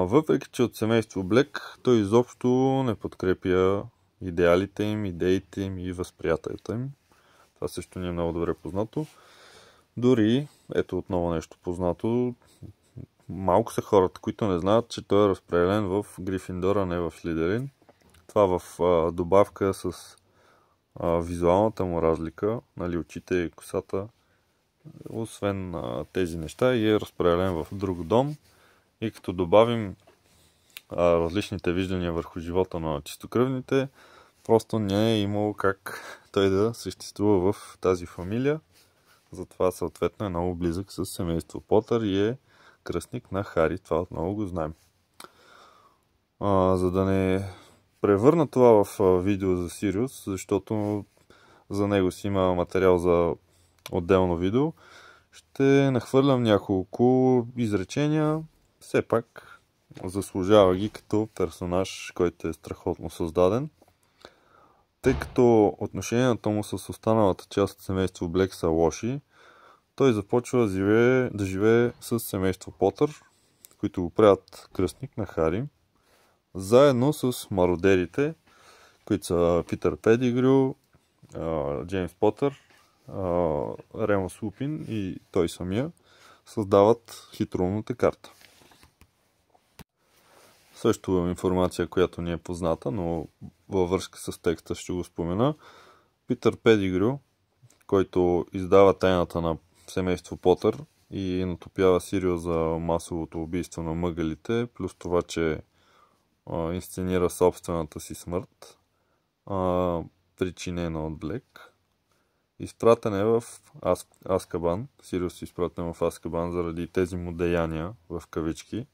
Въпреки че от семейство Блек, той изобщо не подкрепя идеалите им, идеите им и възприятията им. Това също ни е много добре познато. Дори, ето отново нещо познато, малко са хората, които не знаят, че той е разпределен в Грифиндор, а не в Слизерин. Това в добавка с визуалната му разлика, нали, очите и косата, освен тези неща, и е разпределен в друг дом. И като добавим различните виждания върху живота на чистокръвните, просто не е имало как той да съществува в тази фамилия. Затова съответно е много близък с семейство Потър и е кръстник на Хари. Това отново го знаем. За да не превърна това в видео за Сириус, защото за него си има материал за отделно видео, ще нахвърлям няколко изречения. Все пак заслужава ги като персонаж, който е страхотно създаден. Тъй като отношенията му с останалата част от семейство Блек са лоши, той започва да живее с семейство Потър, които го правят кръстник на Хари, заедно с мародерите, които са Питър Петигрю, Джеймс Потър, Ремус Лупин и той самия създават хитроумната карта. Също имам информация, която не е позната, но във връзка с текста ще го спомена. Питър Петигрю, който издава тайната на семейство Потър и натопява Сириус за масовото убийство на мъгалите, плюс това, че инсценира собствената си смърт, причинена от Блек. Изпратен е в Азкабан. Сириус е изпратен в Азкабан заради тези му деяния, в кавички,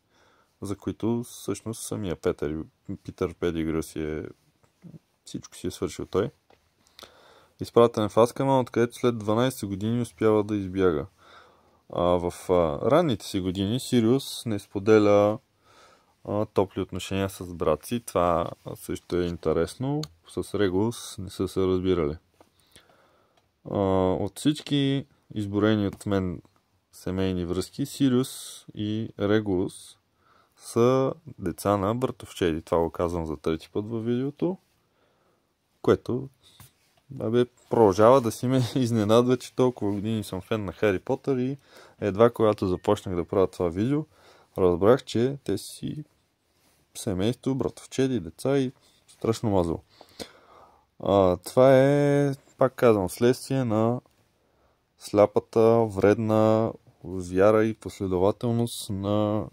за които всъщност самия Питър Петигрю всичко си е свършил той. Изпратен в Азкабан, откъдето след 12 години успява да избяга. В ранните си години Сириус не споделя топли отношения с брат си. Това също е интересно. С Регулус не са се разбирали. От всички изборени от мен семейни връзки, Сириус и Регулус са деца на братовчеди. Това го казвам за трети път във видеото, което продължава да си ме изненадва, че толкова години съм фен на Хари Потър и едва когато започнах да правя това видео, разбрах, че те си семейство, братовчеди, деца и страшно мазало. Това е, пак казвам, следствие на сляпата, вредна вяра и последователност на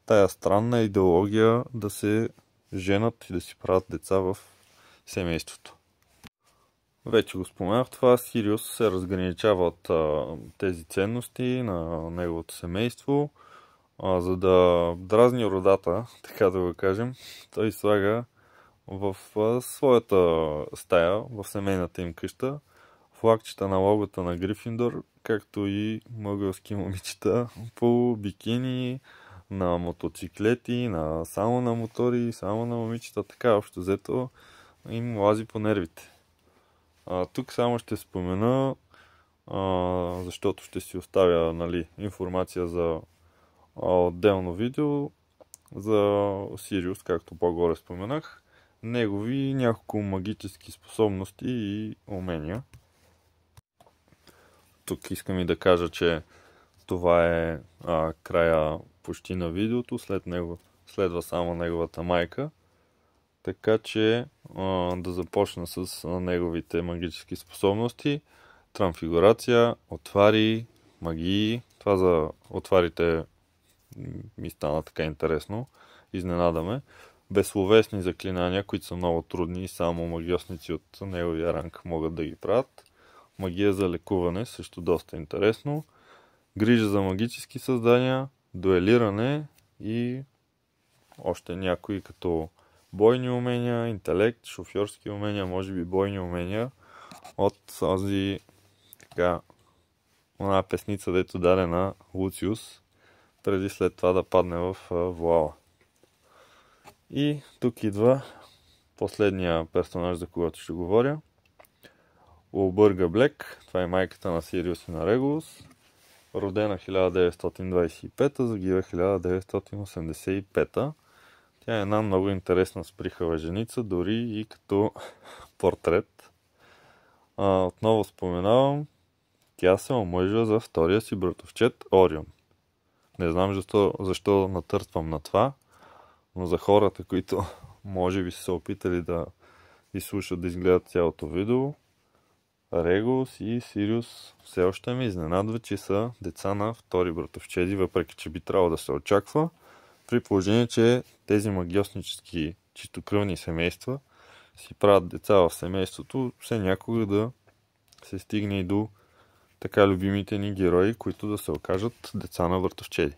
тая странна идеология да се женат и да си правят деца в семейството. Вече го споменах това, Сириус се разграничава от тези ценности на неговото семейство, за да дразни родата, така да го кажем. Той слага в своята стая, в семейната им къща, флагчета на логото на Грифиндор, както и мъгълски момичета по бикини, на мотоциклети, само на мотори, само на момичета, така общо взето им лази по нервите. Тук само ще спомена, защото ще си оставя, нали, информация за отделно видео за Сириус, както по-горе споменах, негови няколко магически способности и умения. Тук искам и да кажа, че това е края почти на видеото, след него следва само неговата майка, така че да започна с неговите магически способности. Трансфигурация, отвари, магии. Това за отварите ми стана така интересно. Изненадаме. Безсловесни заклинания, които са много трудни и само магиосници от неговия ранг могат да ги правят. Магия за лекуване, също доста интересно. Грижа за магически създания, дуелиране и още някои като бойни умения, интелект, шофьорски умения, може би бойни умения от този една песница, дето даде на Луциус, преди след това да падне в вуала. И тук идва последния персонаж, за когото ще говоря. Улбърга Блек. Това е майката на Сириус и на Регулус. Родена 1925, загива 1985. Тя е една много интересна сприхава женица, дори и като портрет. Отново споменавам, тя се омъжва за втория си братовчет Орион. Не знам защо натъртвам на това, но за хората, които може би са се опитали да изслушат, да изгледат цялото видео, Регус и Сириус все още ме изненадва, че са деца на втори братовчеди, въпреки че би трябвало да се очаква, при положение, че тези магиоснически чистокръвни семейства си правят деца в семейството, все някога да се стигне и до така любимите ни герои, които да се окажат деца на братовчеди.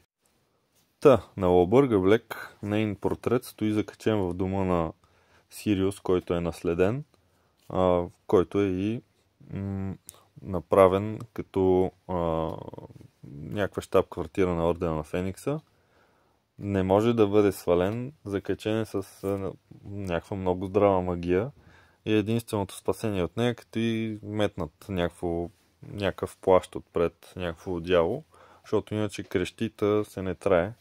На Лабърга Блек нейн портрет стои закачен в дома на Сириус, който е наследен, който е и направен като някаква щаб-квартира на Ордена на Феникса. Не може да бъде свален, закачен е с някаква много здрава магия и единственото спасение от нея, като и метнат някакъв плащ отпред, някакво одяло, защото иначе крещита се не трае.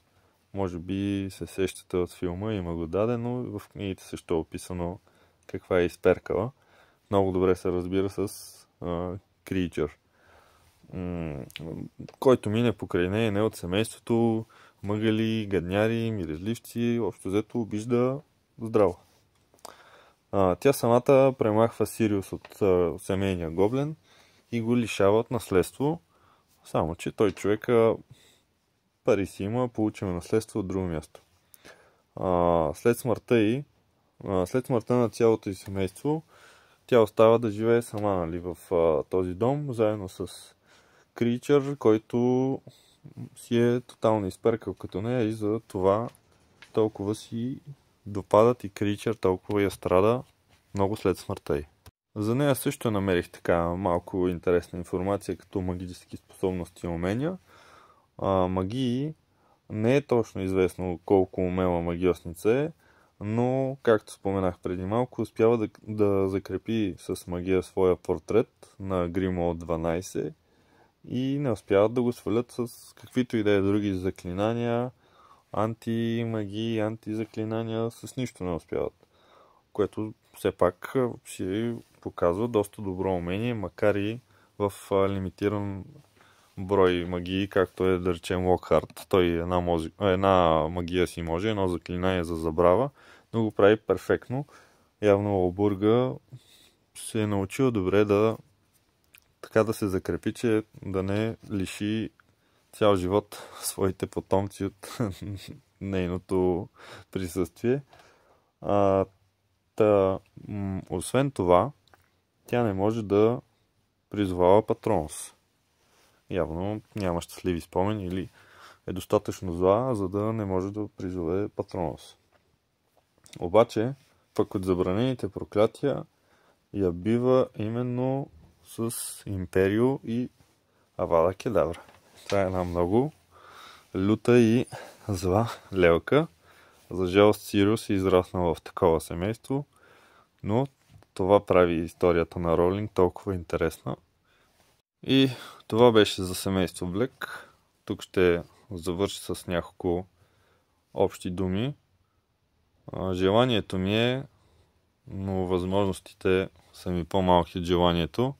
Може би се сещате от филма, има го дадено, в книгите също е описано каква е изперкала. Много добре се разбира с Кричър. Който мине покрай нея, не от семейството, мъгали, гадняри, миризливци, общо взето обижда здраво. Тя самата премахва Сириус от семейния гоблен и го лишава от наследство, само че той човека пари си има, получива наследство от друго място. След смъртта на цялото й семейство, тя остава да живее сама, нали, в този дом, заедно с Кричър, който си е тотално изперкал като нея и за това толкова си допадат и Кричър толкова я страда много след смъртта й. За нея също намерих така малко интересна информация като магически способности и умения. Магии не е точно известно колко умела магиосница е, но, както споменах преди малко, успява да закрепи с магия своя портрет на Гримуолт 12 и не успяват да го свалят с каквито и да е други заклинания, антимагии, антизаклинания, с нищо не успяват. Което все пак си показва доста добро умение, макар и в лимитиран брой магии, както е, да речем, Локхарт. Той една магия си може, едно заклинание за забрава, но го прави перфектно. Явно Лабърга се е научил добре да се закрепи, че да не лиши цял живот своите потомци от нейното присъствие. Освен това, тя не може да призовава Патронус. Явно няма щастливи спомени или е достатъчно зла, за да не може да призове Патронус. Обаче, пък от забранените проклятия я бива именно с Империо и Авада Кедавра. Това е една много люта и зла лелка. За жалост Сириус е израснал в такова семейство, но това прави историята на Роулинг толкова интересна. И това беше за семейство Блек. Тук ще завърша с няколко общи думи. Желанието ми е, но възможностите са ми по-малки от желанието.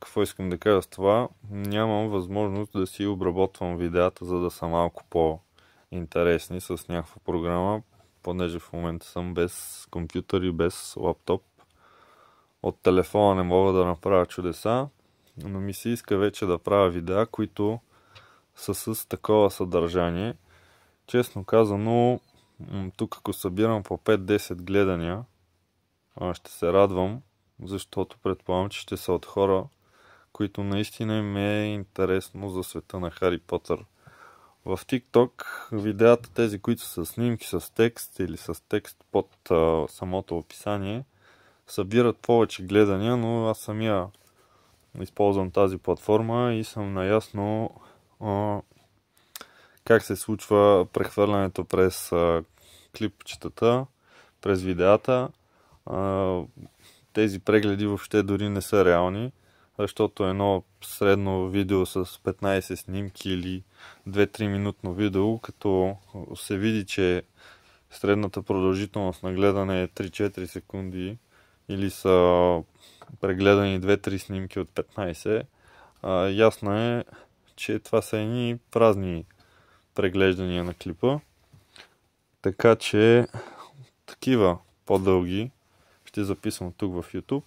Какво искам да кажа с това? Нямам възможност да си обработвам видеята, за да са малко по-интересни с някаква програма, понеже в момента съм без компютър и без лаптоп. От телефона не мога да направя чудеса, но ми се иска вече да правя видеа, които са с такова съдържание. Честно казано, тук ако събирам по 5-10 гледания, ще се радвам, защото предполагам, че ще са от хора, които наистина им е интересно за света на Хари Потър. В TikTok видеята, тези, които са снимки с текст или с текст под самото описание, събират повече гледания, но аз самия използвам тази платформа и съм наясно как се случва прехвърлянето през клипчетата, през видеята. Тези прегледи въобще дори не са реални, защото едно средно видео с 15 снимки или 2-3 минутно видео, като се види, че средната продължителност на гледане е 3-4 секунди или са прегледани 2-3 снимки от 15, ясно е, че това са едни празни преглеждания на клипа. Така че такива по-дълги ще записвам тук в YouTube.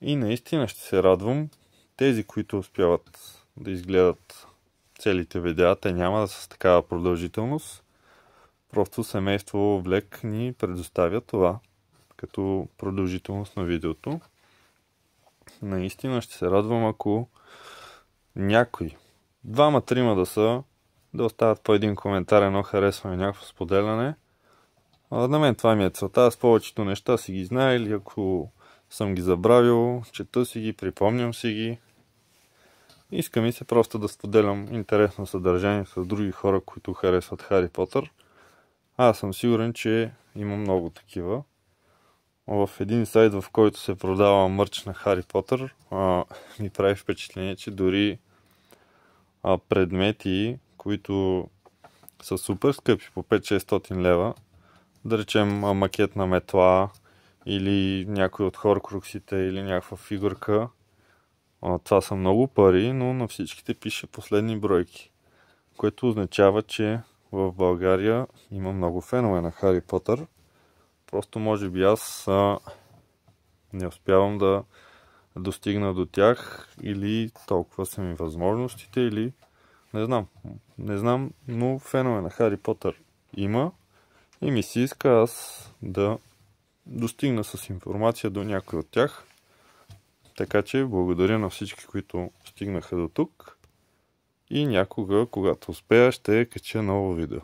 И наистина ще се радвам тези, които успяват да изгледат целите видеа, те няма да са с такава продължителност. Просто семейство Влек ни предоставя това като продължителност на видеото. Наистина ще се радвам, ако някой, двама-трима да са, да оставят по един коментар, едно харесване, някакво споделяне. На мен това ми е целта. Аз повечето неща си ги знае или ако съм ги забравил, чета си ги, припомням си ги. Иска ми се просто да споделям интересно съдържание с други хора, които харесват Хари Потър. Аз съм сигурен, че има много такива. В един сайт, в който се продава мърч на Хари Потър, ми прави впечатление, че дори предмети, които са супер скъпи по 5-600 лева, да речем макет на метла или някой от хоркруксите или някаква фигурка, това са много пари, но на всичките пише последни бройки, което означава, че в България има много фенове на Хари Потър. Просто може би аз не успявам да достигна до тях или толкова са ми възможностите, или не знам, но фенове на Хари Потър има и ми се иска аз да достигна с информация до някой от тях. Така че благодаря на всички, които стигнаха до тук и някога, когато успея, ще кача ново видео.